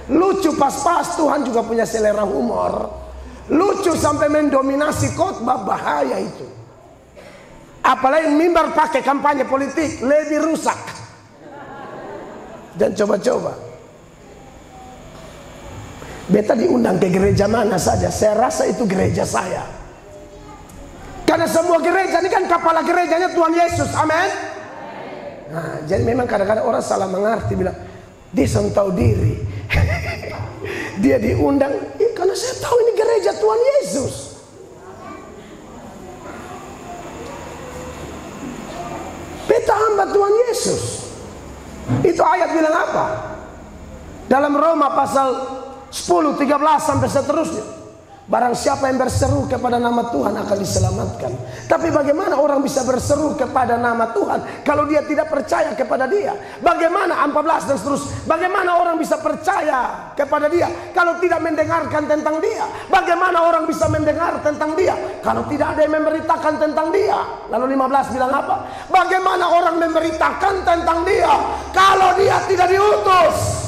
Lucu pas-pas, Tuhan juga punya selera humor. Lucu sampai mendominasi khotbah, bahaya itu. Apalagi mimbar pakai kampanye politik, lebih rusak. Dan coba-coba. Beta diundang ke gereja mana saja, saya rasa itu gereja saya. Karena semua gereja ini kan kepala gerejanya Tuhan Yesus, amin. Nah, jadi memang kadang-kadang orang salah mengerti, bilang dia tahu diri. Dia diundang, karena saya tahu ini gereja Tuhan Yesus. Beta hamba Tuhan Yesus. Itu ayat bilang apa? Dalam Roma pasal 10, 13 sampai seterusnya. Barang siapa yang berseru kepada nama Tuhan akan diselamatkan. Tapi bagaimana orang bisa berseru kepada nama Tuhan kalau dia tidak percaya kepada dia? Bagaimana 14 dan seterusnya? Bagaimana orang bisa percaya kepada dia kalau tidak mendengarkan tentang dia? Bagaimana orang bisa mendengar tentang dia kalau tidak ada yang memberitakan tentang dia? Lalu 15 bilang apa? Bagaimana orang memberitakan tentang dia kalau dia tidak diutus?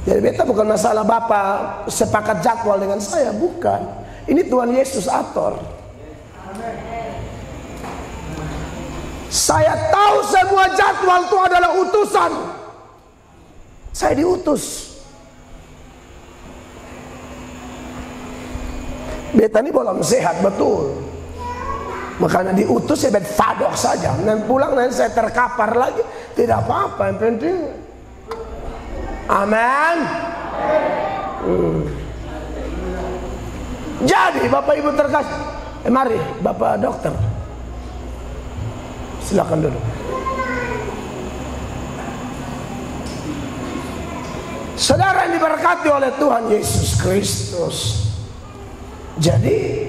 Jadi beta bukan masalah Bapak sepakat jadwal dengan saya, bukan. Ini Tuhan Yesus atur. Saya tahu semua jadwal itu adalah utusan. Saya diutus. Beta ini belum sehat betul. Makanya diutus saya fadok saja. Dan pulang nanti saya terkapar lagi, tidak apa-apa. Yang penting amin. Jadi Bapak Ibu terkasih, mari Bapak dokter, silakan duduk. Saudara yang diberkati oleh Tuhan Yesus Kristus, jadi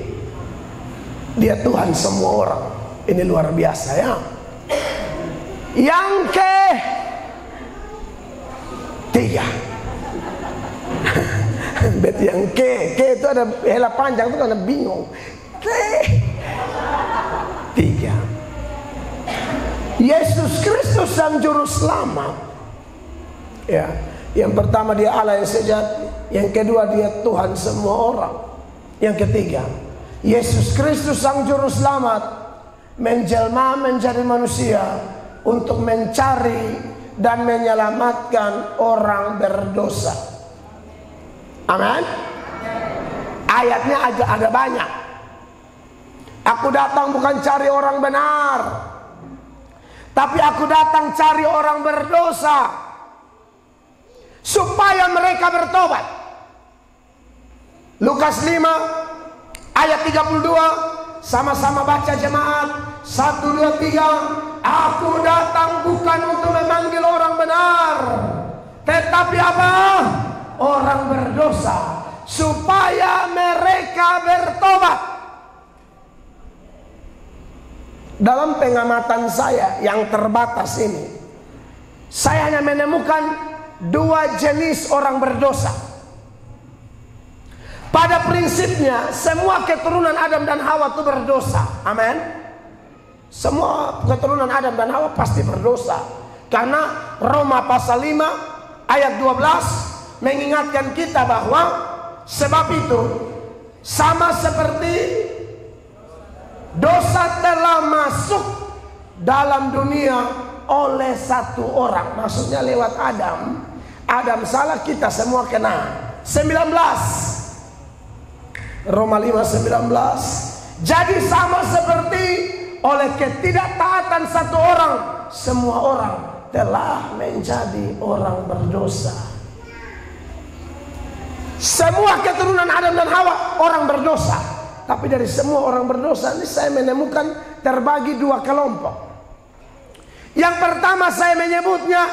Dia Tuhan semua orang. Ini luar biasa ya. Yang ketiga, bet yang ke itu ada hela panjang itu karena bingung. Ketiga, Yesus Kristus sang juru selamat. Ya, yang pertama Dia Allah yang sejati, yang kedua Dia Tuhan semua orang, yang ketiga Yesus Kristus sang juru selamat menjelma menjadi manusia untuk mencari dan menyelamatkan orang berdosa. Amin. Ayatnya agak banyak. Aku datang bukan cari orang benar, tapi aku datang cari orang berdosa supaya mereka bertobat. Lukas 5 ayat 32, sama-sama baca jemaat. 1, 2, 3. Aku datang bukan untuk memanggil orang benar, tetapi apa? Orang berdosa, supaya mereka bertobat. Dalam pengamatan saya yang terbatas ini, saya hanya menemukan 2 jenis orang berdosa. Pada prinsipnya semua keturunan Adam dan Hawa itu berdosa. Amin. Semua keturunan Adam dan Hawa pasti berdosa. Karena Roma pasal 5 ayat 12 mengingatkan kita bahwa sebab itu sama seperti dosa telah masuk dalam dunia oleh satu orang. Maksudnya lewat Adam. Adam salah, kita semua kena. 19 Roma 5:19. Jadi sama seperti oleh ketidaktaatan satu orang, semua orang telah menjadi orang berdosa. Semua keturunan Adam dan Hawa orang berdosa. Tapi dari semua orang berdosa ini saya menemukan terbagi 2 kelompok. Yang pertama saya menyebutnya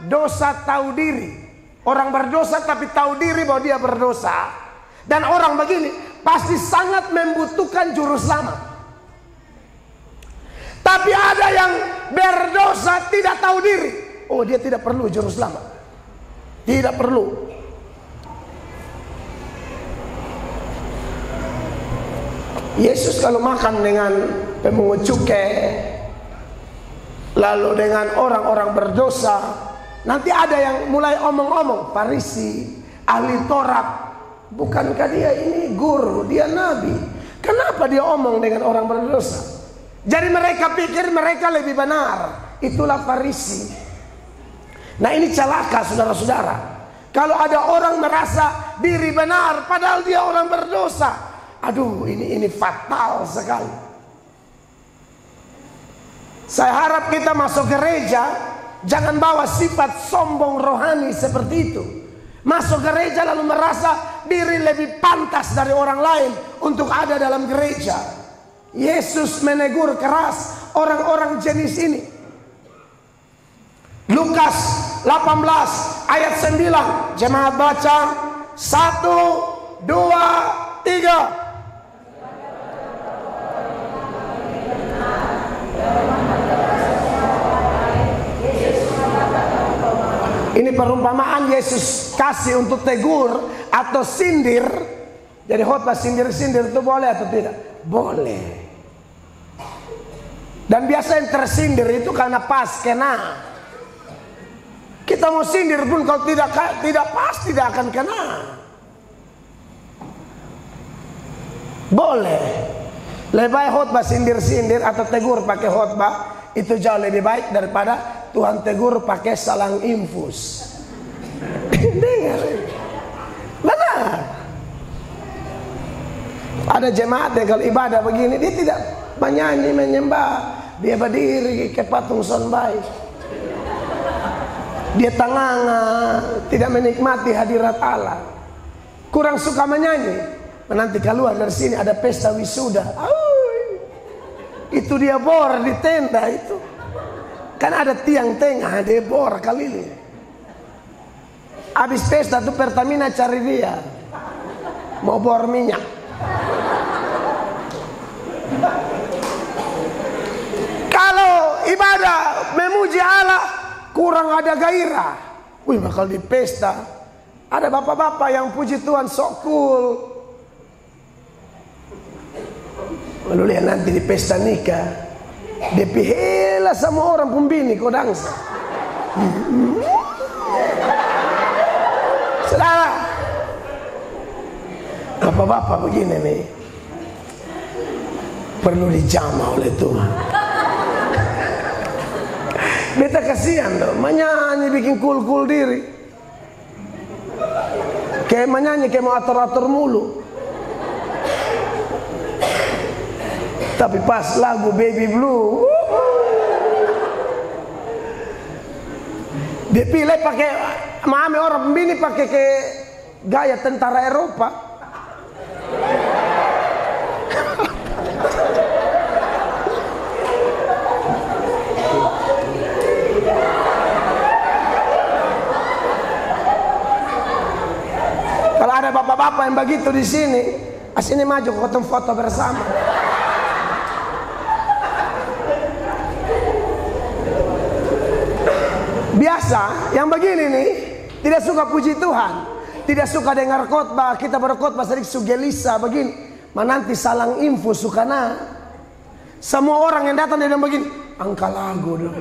dosa tahu diri. Orang berdosa tapi tahu diri bahwa dia berdosa. Dan orang begini pasti sangat membutuhkan juru selamat. Tapi ada yang berdosa tidak tahu diri. Oh, dia tidak perlu juru selamat. Tidak perlu. Yesus kalau makan dengan pemungut cukai, lalu dengan orang-orang berdosa, nanti ada yang mulai omong-omong, Farisi, ahli Taurat. Bukankah dia ini guru, dia nabi? Kenapa dia omong dengan orang berdosa? Jadi mereka pikir mereka lebih benar. Itulah Farisi. Nah, ini celaka saudara-saudara. Kalau ada orang merasa diri benar padahal dia orang berdosa, aduh, ini fatal sekali. Saya harap kita masuk gereja jangan bawa sifat sombong rohani seperti itu. Masuk gereja lalu merasa diri lebih pantas dari orang lain untuk ada dalam gereja. Yesus menegur keras orang-orang jenis ini. Lukas 18 ayat 9. Jemaat baca 1, 2, 3. Ini perumpamaan Yesus kasih untuk tegur atau sindir. Jadi khotbah sindir-sindir itu boleh atau tidak? Boleh. Dan biasa yang tersindir itu karena pas kena. Kita mau sindir pun kalau tidak pas tidak akan kena. Boleh. Lebih baik khotbah sindir-sindir atau tegur pakai khotbah itu jauh lebih baik daripada Tuhan tegur pakai salang infus. Dengar. Benar. Ada jemaat yang kalau ibadah begini dia tidak menyanyi menyembah, dia berdiri ke patung sonbai, dia tanganga, tidak menikmati hadirat Allah, kurang suka menyanyi. Nanti keluar dari sini ada pesta wisuda. Itu dia bor di tenda itu. Kan ada tiang tengah, dia bor kali ini. Habis pesta tuh Pertamina cari dia. Mau bor minyak. Kalau ibadah memuji Allah kurang ada gairah. Wih, bakal di pesta ada bapak-bapak yang puji Tuhan sok cool. Lalu lihat nanti di pesta nikah, dia pihela sama orang pembini kodangsa. Saudara, bapak-bapak begini nih, perlu dijamah oleh Tuhan. Beta kasihan tuh, menyanyi bikin cool-cool diri. Kayak menyanyi kayak mau atur-atur mulu. Tapi pas lagu Baby Blue, dia pilih pakai mame orang pembini pakai ke gaya tentara Eropa. Kalau ada bapak-bapak yang begitu di sini, asini maju ketemu foto bersama. Biasa yang begini nih tidak suka puji Tuhan, tidak suka dengar khotbah. Kita berkhotbah sering sugelisa begini, nanti salang info suka semua orang yang datang dia bilang begini, angka lagu dong.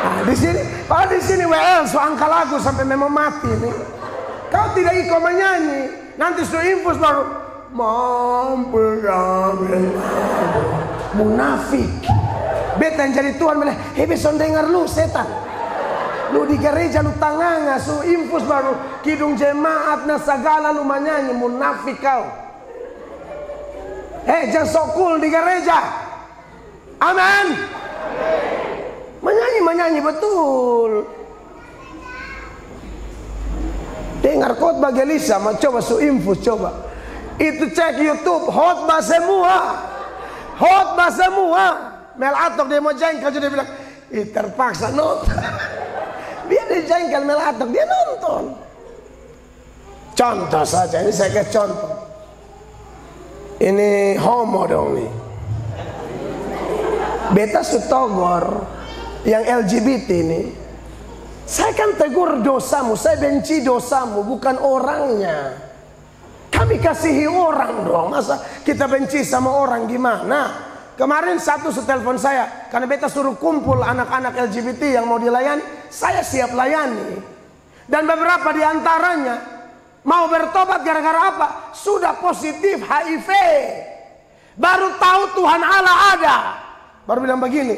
Nah, di sini, kalau di sini WL so angka lagu sampai memang mati nih. Kau tidak ikut menyanyi, nanti so info baru munafik. Beta yang jadi Tuhan bilang, besok dengar lu setan. Lu di gereja lu tanganga su infus baru kidung jemaat na segala lu menyanyi, munafik kau. Jangan sok cool di gereja. Amin. Menyanyi betul. Dengar khotbah Gelisa, coba su infus coba. Itu cek YouTube, khotbah semua. Mel Atok dia mau jengkel dia bilang, terpaksa nonton. Dia dijengkel Mel Atok, dia nonton. Contoh saja, ini saya kasih contoh. Ini homo dong nih. Beta Sutogor yang LGBT ini, saya kan tegur dosamu, saya benci dosamu, bukan orangnya. Kami kasihi orang dong, masa kita benci sama orang gimana? Kemarin satu telepon saya, karena beta suruh kumpul anak-anak LGBT yang mau dilayani, saya siap layani. Dan beberapa diantaranya mau bertobat gara-gara apa? Sudah positif HIV. Baru tahu Tuhan Allah ada. Baru bilang begini,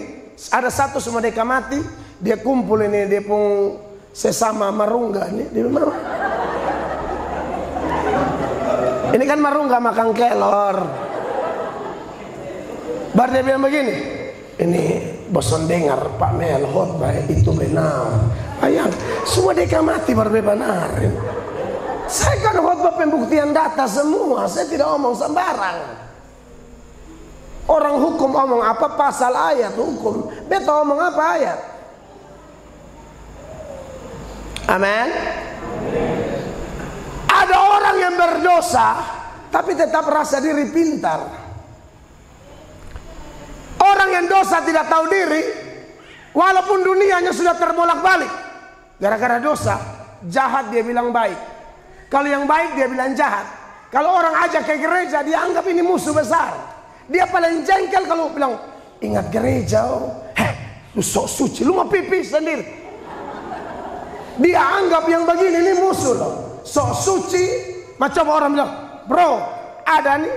ada satu semua deka mati, dia kumpul ini, dia pun sesama marungga ini. Ini kan marungga makan kelor. Baru dia bilang begini, ini bosan dengar Pak Mel khotbah itu benar. Ayang, semua deka mati baru benarin. Saya kan khotbah pembuktian data semua, saya tidak omong sembarang. Orang hukum omong apa pasal ayat hukum, beta omong apa ayat. Amin. Ada orang yang berdosa tapi tetap rasa diri pintar. Orang yang dosa tidak tahu diri, walaupun dunianya sudah terbolak-balik, gara-gara dosa, jahat dia bilang baik. Kalau yang baik dia bilang jahat. Kalau orang ajak ke gereja, dia anggap ini musuh besar. Dia paling jengkel kalau bilang, ingat gereja, lu sok suci, lu mau pipis sendiri. Dia anggap yang begini ini musuh loh. Sok suci, macam orang bilang, bro, ada nih,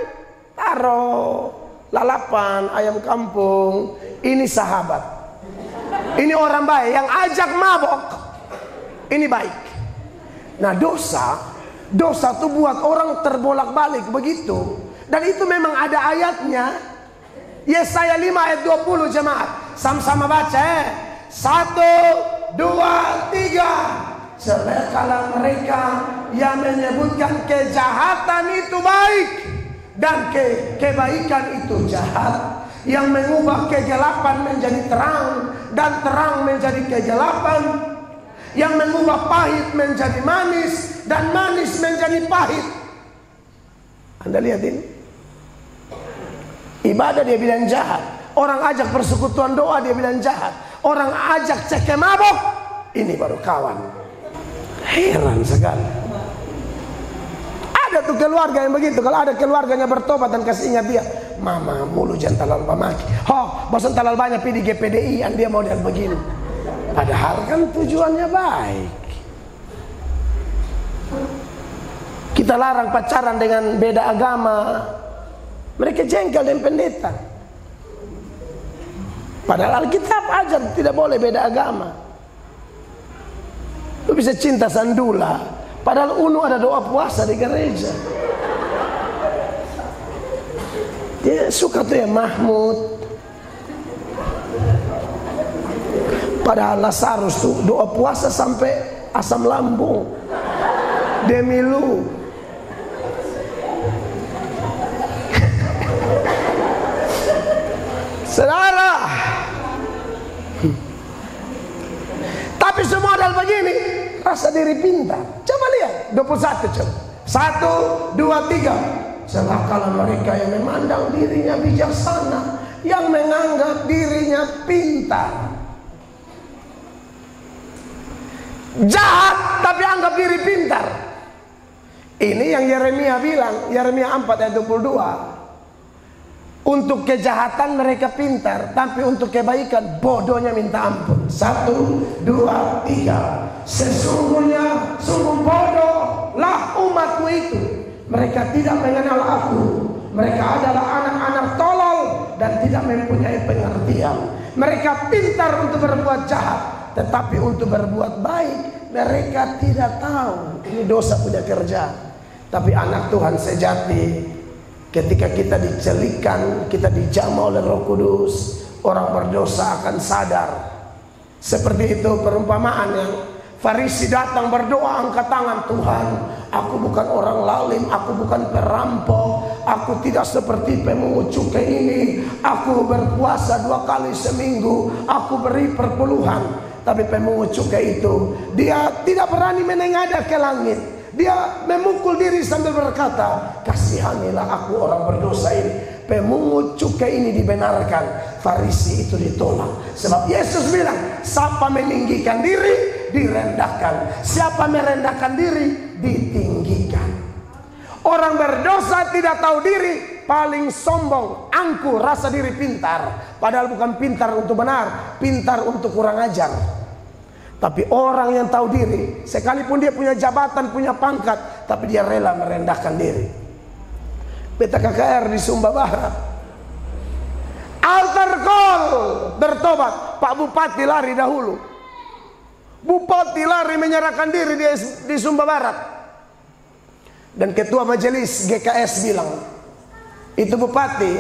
taruh lalapan ayam kampung, ini sahabat, ini orang baik. Yang ajak mabok ini baik. Nah dosa tuh buat orang terbolak-balik begitu. Dan itu memang ada ayatnya. Yesaya 5 ayat 20 jemaat, sama-sama baca 1, 2, 3. Selekala mereka yang menyebutkan kejahatan itu baik dan kebaikan itu jahat, yang mengubah kegelapan menjadi terang dan terang menjadi kegelapan, yang mengubah pahit menjadi manis dan manis menjadi pahit. Anda lihat ini, ibadah dia bilang jahat, orang ajak persekutuan doa dia bilang jahat, orang ajak cek mabok, ini baru kawan. Heran sekali. Ada tuh keluarga yang begitu. Kalau ada keluarganya bertobat dan kasih ingat dia, mama mulu jangan terlalu pamaki. Bosan terlalu banyak pilih GPDI, dia mau dia begini. Padahal kan tujuannya baik. Kita larang pacaran dengan beda agama, mereka jengkel dengan pendeta. Padahal Alkitab ajar tidak boleh beda agama. Lu bisa cinta sandula, padahal UNU ada doa puasa di gereja. Dia suka tuh ya Mahmud, padahal Lazarus tuh doa puasa sampai asam lambung. Demi lu. Saudara, tapi semua adalah begini, rasa diri pintar. Coba lihat 21 coba. 1, 2, 3. Celakalah mereka yang memandang dirinya bijaksana, yang menganggap dirinya pintar. Jahat tapi anggap diri pintar. Ini yang Yeremia bilang, Yeremia 4 ayat 22. Untuk kejahatan mereka pintar, tapi untuk kebaikan bodohnya minta ampun. 1, 2, 3. Sesungguhnya sungguh bodohlah umatku itu. Mereka tidak mengenal aku. Mereka adalah anak-anak tolol dan tidak mempunyai pengertian. Mereka pintar untuk berbuat jahat, tetapi untuk berbuat baik mereka tidak tahu. Ini dosa punya kerja. Tapi anak Tuhan sejati, ketika kita dicelikan, kita dijamah oleh Roh Kudus, orang berdosa akan sadar. Seperti itu perumpamaan yang Farisi datang berdoa angkat tangan, Tuhan, aku bukan orang lalim, aku bukan perampok, aku tidak seperti pemungut cukai ini, aku berpuasa 2 kali seminggu, aku beri perpuluhan. Tapi pemungut cukai itu, dia tidak berani menengadah ke langit. Dia memukul diri sambil berkata, kasihanilah aku orang berdosa ini. Pemungut cukai ini dibenarkan, Farisi itu ditolak. Sebab Yesus bilang, siapa meninggikan diri direndahkan, siapa merendahkan diri ditinggikan. Orang berdosa tidak tahu diri, paling sombong, angkuh, rasa diri pintar. Padahal bukan pintar untuk benar, pintar untuk kurang ajar. Tapi orang yang tahu diri, sekalipun dia punya jabatan, punya pangkat, tapi dia rela merendahkan diri. Beta KKR di Sumba Barat, altar call bertobat, Pak Bupati lari dahulu. Bupati lari menyerahkan diri di Sumba Barat. Dan ketua majelis GKS bilang, itu Bupati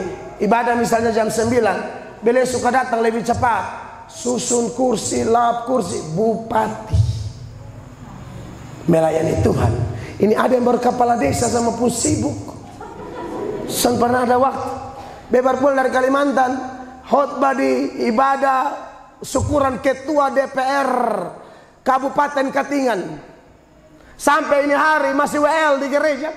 ibadah misalnya jam 9, beliau suka datang lebih cepat, susun kursi, lap kursi. Bupati melayani Tuhan. Ini ada yang baru kepala desa sama pun sibuk, pernah ada waktu. Bebar pulang dari Kalimantan, khotbah di ibadah syukuran ketua DPR Kabupaten Katingan. Sampai ini hari masih WL di gereja,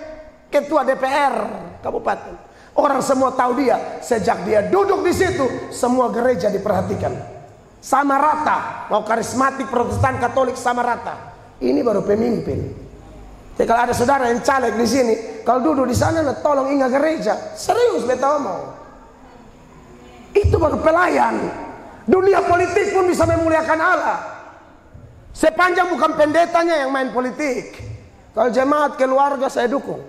ketua DPR Kabupaten. Orang semua tahu dia. Sejak dia duduk di situ, semua gereja diperhatikan. Sama rata, mau karismatik, Protestan, Katolik sama rata. Ini baru pemimpin. Jadi kalau ada saudara yang caleg di sini, kalau duduk di sana, tolong ingat gereja. Serius beta omong. Itu baru pelayan. Dunia politik pun bisa memuliakan Allah, sepanjang bukan pendetanya yang main politik. Kalau jemaat keluarga saya dukung.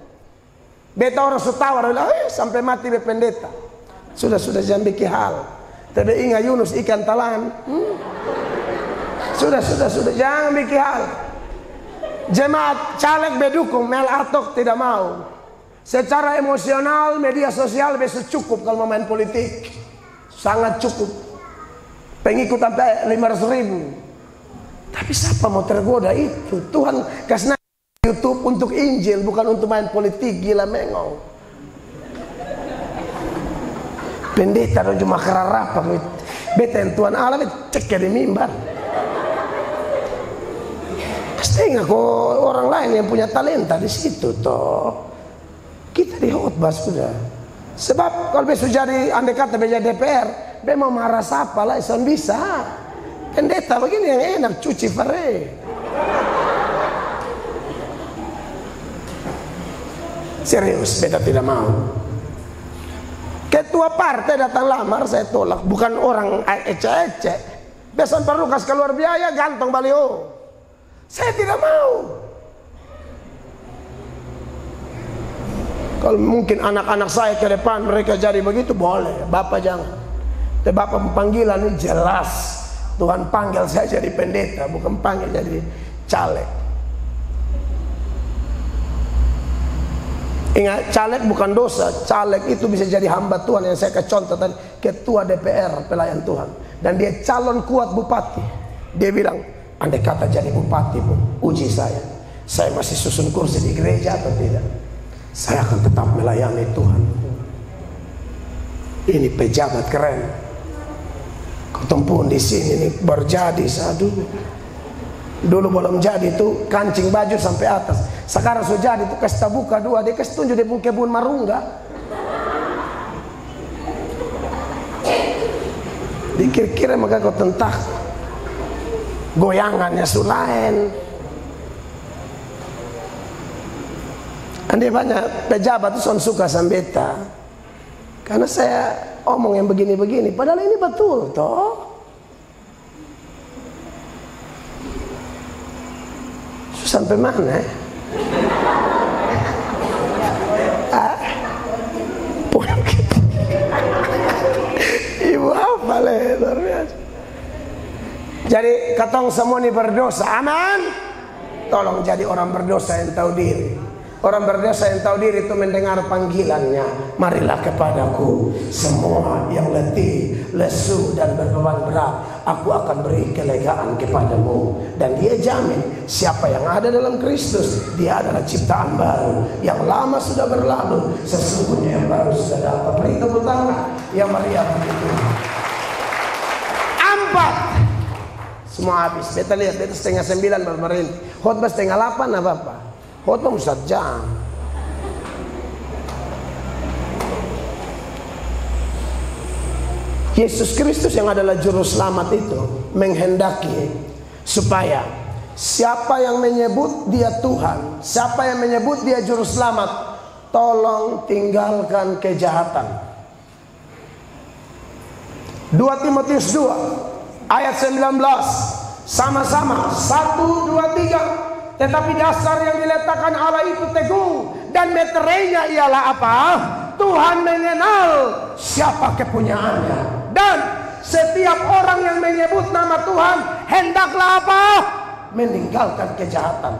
Beta orang setawar, sampai mati be pendeta. Sudah jangan bikin hal. Tapi ingat Yunus ikan talan. Sudah jangan bikin hal. Jemaat caleg bedukung, Mel Artok tidak mau. Secara emosional media sosial bisa cukup kalau main politik. Sangat cukup. Pengikut sampai 500.000. Tapi siapa mau tergoda itu? Tuhan kasih YouTube untuk Injil, bukan untuk main politik gila mengong. Pendeta dan cuma kerarapa beten Tuhan Allah cek di mimbar. Setengah kok orang lain yang punya talenta di situ toh. Kita di khotbah sudah. Sebab kalau besok jadi andai kata beja DPR, be mau marah siapa lah, son bisa. Pendeta begini yang enak cuci pare. Serius, beta tidak mau. Ketua partai datang lamar, saya tolak. Bukan orang ece-ece. Besan perlu kas keluar biaya, gantong baliho. Saya tidak mau. Kalau mungkin anak-anak saya ke depan mereka jadi begitu, boleh. Bapak jangan. Tapi Bapak panggilan ini jelas. Tuhan panggil saya jadi pendeta, bukan panggil jadi caleg. Ingat, caleg bukan dosa. Caleg itu bisa jadi hamba Tuhan. Yang saya contoh tadi, ketua DPR pelayan Tuhan, dan dia calon kuat bupati. Dia bilang, andai kata jadi bupati pun, uji saya masih susun kursi di gereja atau tidak. Saya akan tetap melayani Tuhan. Ini pejabat keren. Ketempun di sini nih berjadi sadu. Dulu belum jadi itu kancing baju sampai atas. Sekarang sudah jadi itu kasih buka dua, dia kasih tunjuk di kebun marungga. Dikira-kira maka kau tentak goyangannya sulain. Andai banyak pejabat itu suka sama beta, karena saya omong yang begini-begini, padahal ini betul toh. Sampai mana? Ibu apa le, luar biasa. Jadi katong semua ini berdosa, aman? Tolong jadi orang berdosa yang tahu diri. Orang berdosa yang tahu diri itu mendengar panggilannya, marilah kepadaku semua yang letih, lesu dan berbeban berat, aku akan beri kelegaan kepadamu. Dan dia jamin siapa yang ada dalam Kristus, dia adalah ciptaan baru. Yang lama sudah berlalu, sesungguhnya yang baru sudah dapat. Beri tepuk tangan yang meriah begitu. 4 semua habis. Beta lihat, beta 8:30 baru merintih. Khotbah 7:30 apa-apa. Khotbah 1 jam. Yesus Kristus yang adalah juru selamat itu menghendaki supaya siapa yang menyebut dia Tuhan, siapa yang menyebut dia juru selamat, tolong tinggalkan kejahatan. 2 Timotius 2 ayat 19, sama-sama 1, 2, 3. Tetapi dasar yang diletakkan Allah itu teguh, dan meterainya ialah apa? Tuhan mengenal siapa kepunyaannya, dan setiap orang yang menyebut nama Tuhan hendaklah apa? Meninggalkan kejahatan.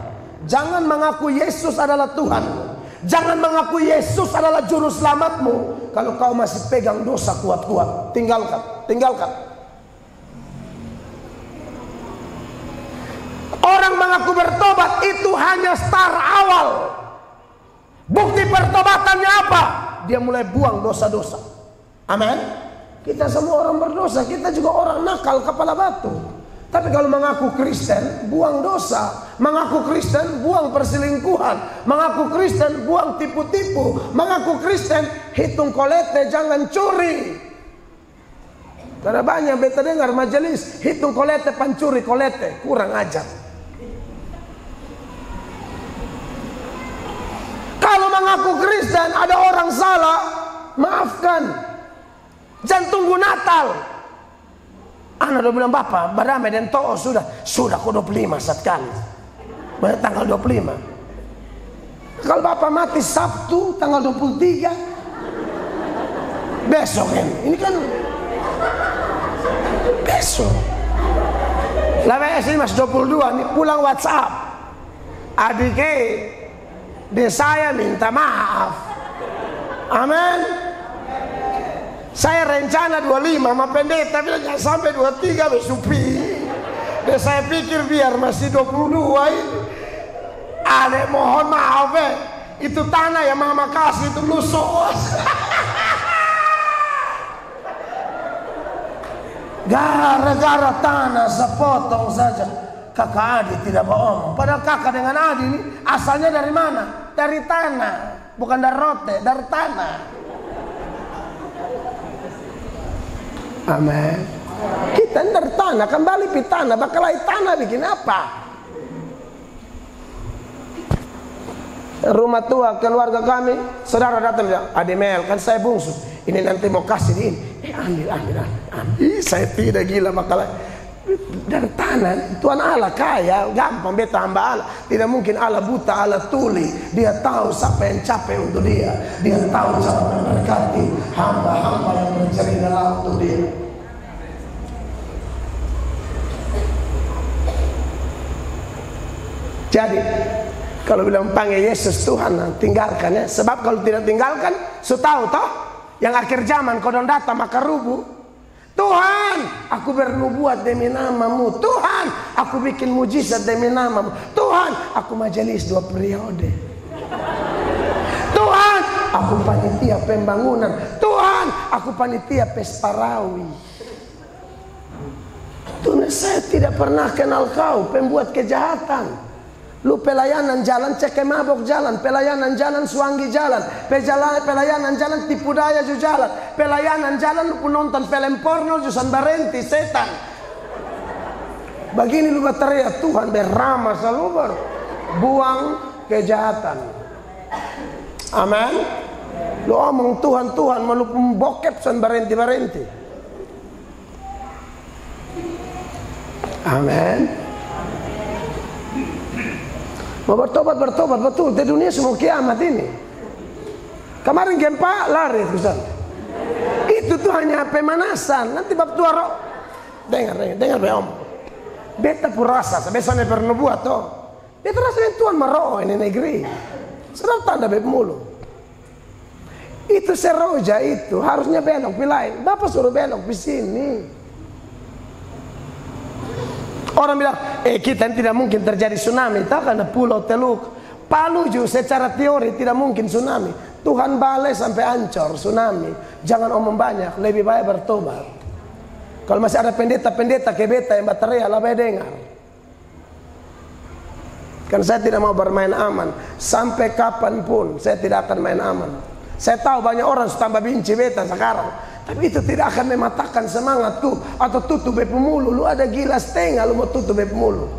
Jangan mengaku Yesus adalah Tuhan, jangan mengaku Yesus adalah juru selamatmu kalau kau masih pegang dosa kuat-kuat. Tinggalkan. Orang mengaku bertobat itu hanya start awal. Bukti pertobatannya apa? Dia mulai buang dosa-dosa. Amin. Kita semua orang berdosa, kita juga orang nakal kepala batu. Tapi kalau mengaku Kristen, buang dosa. Mengaku Kristen, buang perselingkuhan. Mengaku Kristen, buang tipu-tipu. Mengaku Kristen, hitung kolete, jangan curi. Karena banyak beta dengar majelis hitung kolete, pancuri kolete, kurang ajar. Kalau mengaku Kristen ada orang salah, maafkan. Jangan tunggu Natal. Anak udah bilang, Bapak badame dan toh sudah kok 25 sekali. Pada tanggal 25. Kalau Bapak mati Sabtu tanggal 23, besok ini kan besok. Lah sini mas 22 nih pulang WhatsApp. Adike de saya minta maaf. Amin. Saya rencana 25 sama pendeta, tapi jangan sampai 23 besupi. Dan saya pikir biar masih 22 ini. Adek mohon maaf itu tanah yang mama kasih itu lusos. Gara-gara tanah sepotong saja kakak Adi tidak bohong. Padahal kakak dengan Adi ini asalnya dari mana? Dari tanah, bukan dari rote, dari tanah. Amin. Kita dari tanah, kembali di tanah, bakalai tanah bikin apa? Rumah tua keluarga kami, saudara datang bilang, Ademel kan saya bungsu, ini nanti mau kasih ini. Ambil. Saya tidak gila bakalai. Dari tanah, Tuhan Allah kaya, gampang beta hamba Allah. Tidak mungkin Allah buta, Allah tuli. Dia tahu siapa yang capek untuk dia. Dia tahu siapa yang memberkati hamba-hamba yang mencari dalam untuk dia. Jadi kalau bilang panggil Yesus Tuhan, tinggalkan ya. Sebab kalau tidak tinggalkan, su tahu toh yang akhir zaman kodon datang maka rubuh. Tuhan, aku bernubuat demi namamu. Tuhan, aku bikin mujizat demi namamu. Tuhan, aku majelis 2 periode. Tuhan, aku panitia pembangunan. Tuhan, aku panitia pesparawi. Tuhan, saya tidak pernah kenal kau pembuat kejahatan. Lu pelayanan jalan cek mabok jalan, pelayanan jalan suanggi jalan, pelayanan jalan tipu daya ju jalan, pelayanan jalan lu nonton film porno ju sanbarenti setan. Begini lu berteriak Tuhan beramah selalu buang kejahatan. Amin. Lu omong Tuhan malu bokep sanbarenti. Amin. Mau bertobat betul. Di dunia semua kiamat ini. Kemarin gempa lari Ustaz. Itu tuh hanya pemanasan. Nanti bab tua roh. Dengar Om. Beta purasa sebesarnya bernubuat toh. Beta rasanya Tuhan meroh ini negeri. Sedang tanda beb mulu. Itu seroja itu harusnya belok pilain. Bapak suruh belok di sini. Orang bilang, kita tidak mungkin terjadi tsunami, tak karena pulau Teluk, Palu juga secara teori tidak mungkin tsunami. Tuhan balai sampai ancor tsunami. Jangan omong banyak, lebih baik bertobat. Kalau masih ada pendeta-pendeta ke beta yang baterai, lebih dengar. Kan saya tidak mau bermain aman. Sampai kapanpun saya tidak akan main aman. Saya tahu banyak orang tambah benci beta sekarang. Tapi itu tidak akan mematahkan semangatku atau tutup beb mulu. Lu ada gila setengah lu mau tutup beb mulu.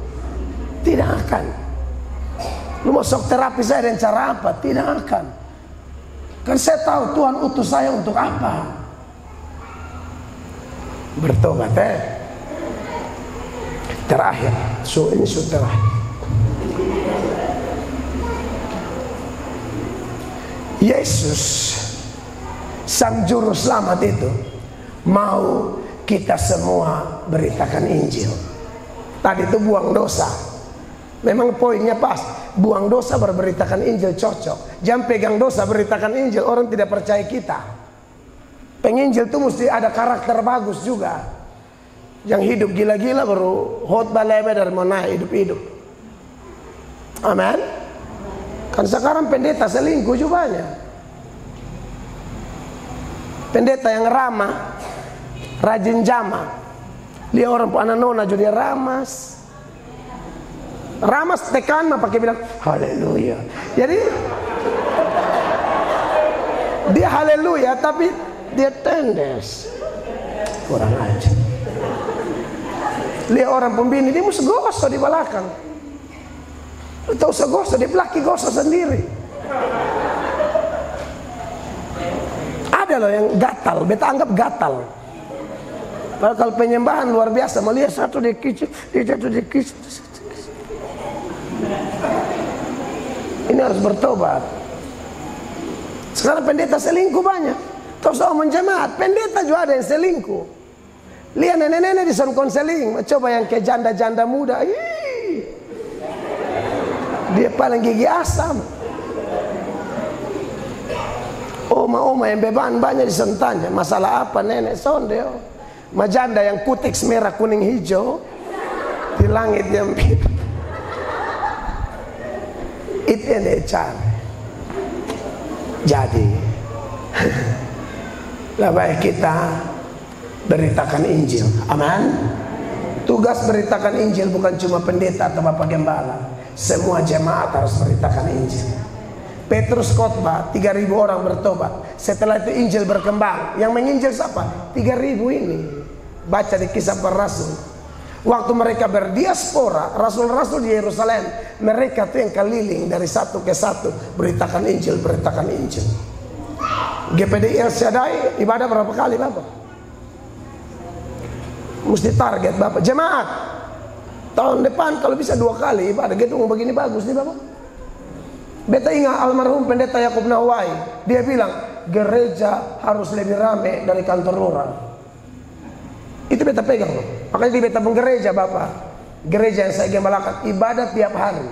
Tidak akan. Lu mau sok terapi saya dengan cara apa? Tidak akan. Kan saya tahu Tuhan utus saya untuk apa. Bertobat Terakhir. Ini terakhir. Yesus Sang Juru Selamat itu mau kita semua beritakan Injil. Tadi itu buang dosa. Memang poinnya pas. Buang dosa berberitakan Injil cocok. Jangan pegang dosa beritakan Injil. Orang tidak percaya kita. Penginjil itu mesti ada karakter bagus juga. Yang hidup gila-gila baru khotbah lebar mau naik hidup-hidup. Amin. Kan sekarang pendeta selingkuh juga banyak. Pendeta yang ramah, rajin jamaah. Lihat orang anak nona juga dia ramas. Ramas tekan mah pakai bilang haleluya. Jadi dia haleluya tapi dia tendes. Kurang aja. Lihat orang pembini dia mesti gosok di belakang. Atau usah gosok di belakang gosok sendiri. Ada loh yang gatal, beta anggap gatal. Padahal kalau penyembahan luar biasa, melihat satu dikicik, satu dikicik. Ini harus bertobat. Sekarang pendeta selingkuh banyak. Terus omong jemaat, pendeta juga ada yang selingkuh. Lihat nenek-nenek di sound konseling, coba yang ke janda-janda muda, dia paling gigi asam. Oma-oma yang beban banyak disentanya. Masalah apa nenek sondeo? Majanda yang kuteks merah kuning hijau langit yang biru. Itu yang dia cari. Jadi lebih baik kita beritakan Injil. Aman. Tugas beritakan Injil bukan cuma pendeta atau bapak gembala. Semua jemaat harus beritakan Injil. Petrus khotbah, 3.000 orang bertobat. Setelah itu Injil berkembang. Yang menginjil siapa? 3.000 ini. Baca di Kisah Para Rasul. Waktu mereka berdiaspora, rasul-rasul di Yerusalem, mereka tuh yang keliling dari satu ke satu, beritakan Injil, beritakan Injil. GPDI El Shaddai ibadah berapa kali Bapak? Mesti target Bapak. Jemaat tahun depan kalau bisa 2 kali ibadah. Gedung begini bagus nih Bapak. Beta ingat almarhum pendeta Yakub Nawai. Dia bilang gereja harus lebih ramai dari kantor lurah. Itu beta pegang loh. Makanya di beta penggereja Bapak, gereja yang saya gembalakan ibadat tiap hari.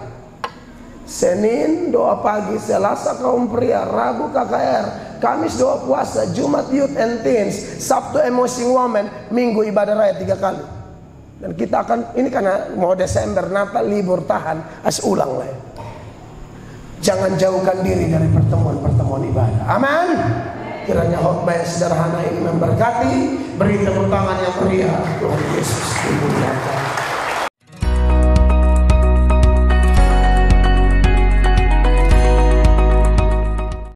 Senin doa pagi, Selasa kaum pria, Rabu KKR, Kamis doa puasa, Jumat youth and teens, Sabtu emotion woman, Minggu ibadah raya 3 kali. Dan kita akan, ini karena mau Desember Natal libur tahan, ulang lah ya. Jangan jauhkan diri dari pertemuan-pertemuan ibadah. Aman. Kiranya khotbah yang sederhana ini memberkati. Beri tepuk tangan yang meriah Tuhan Yesus dimuliakan.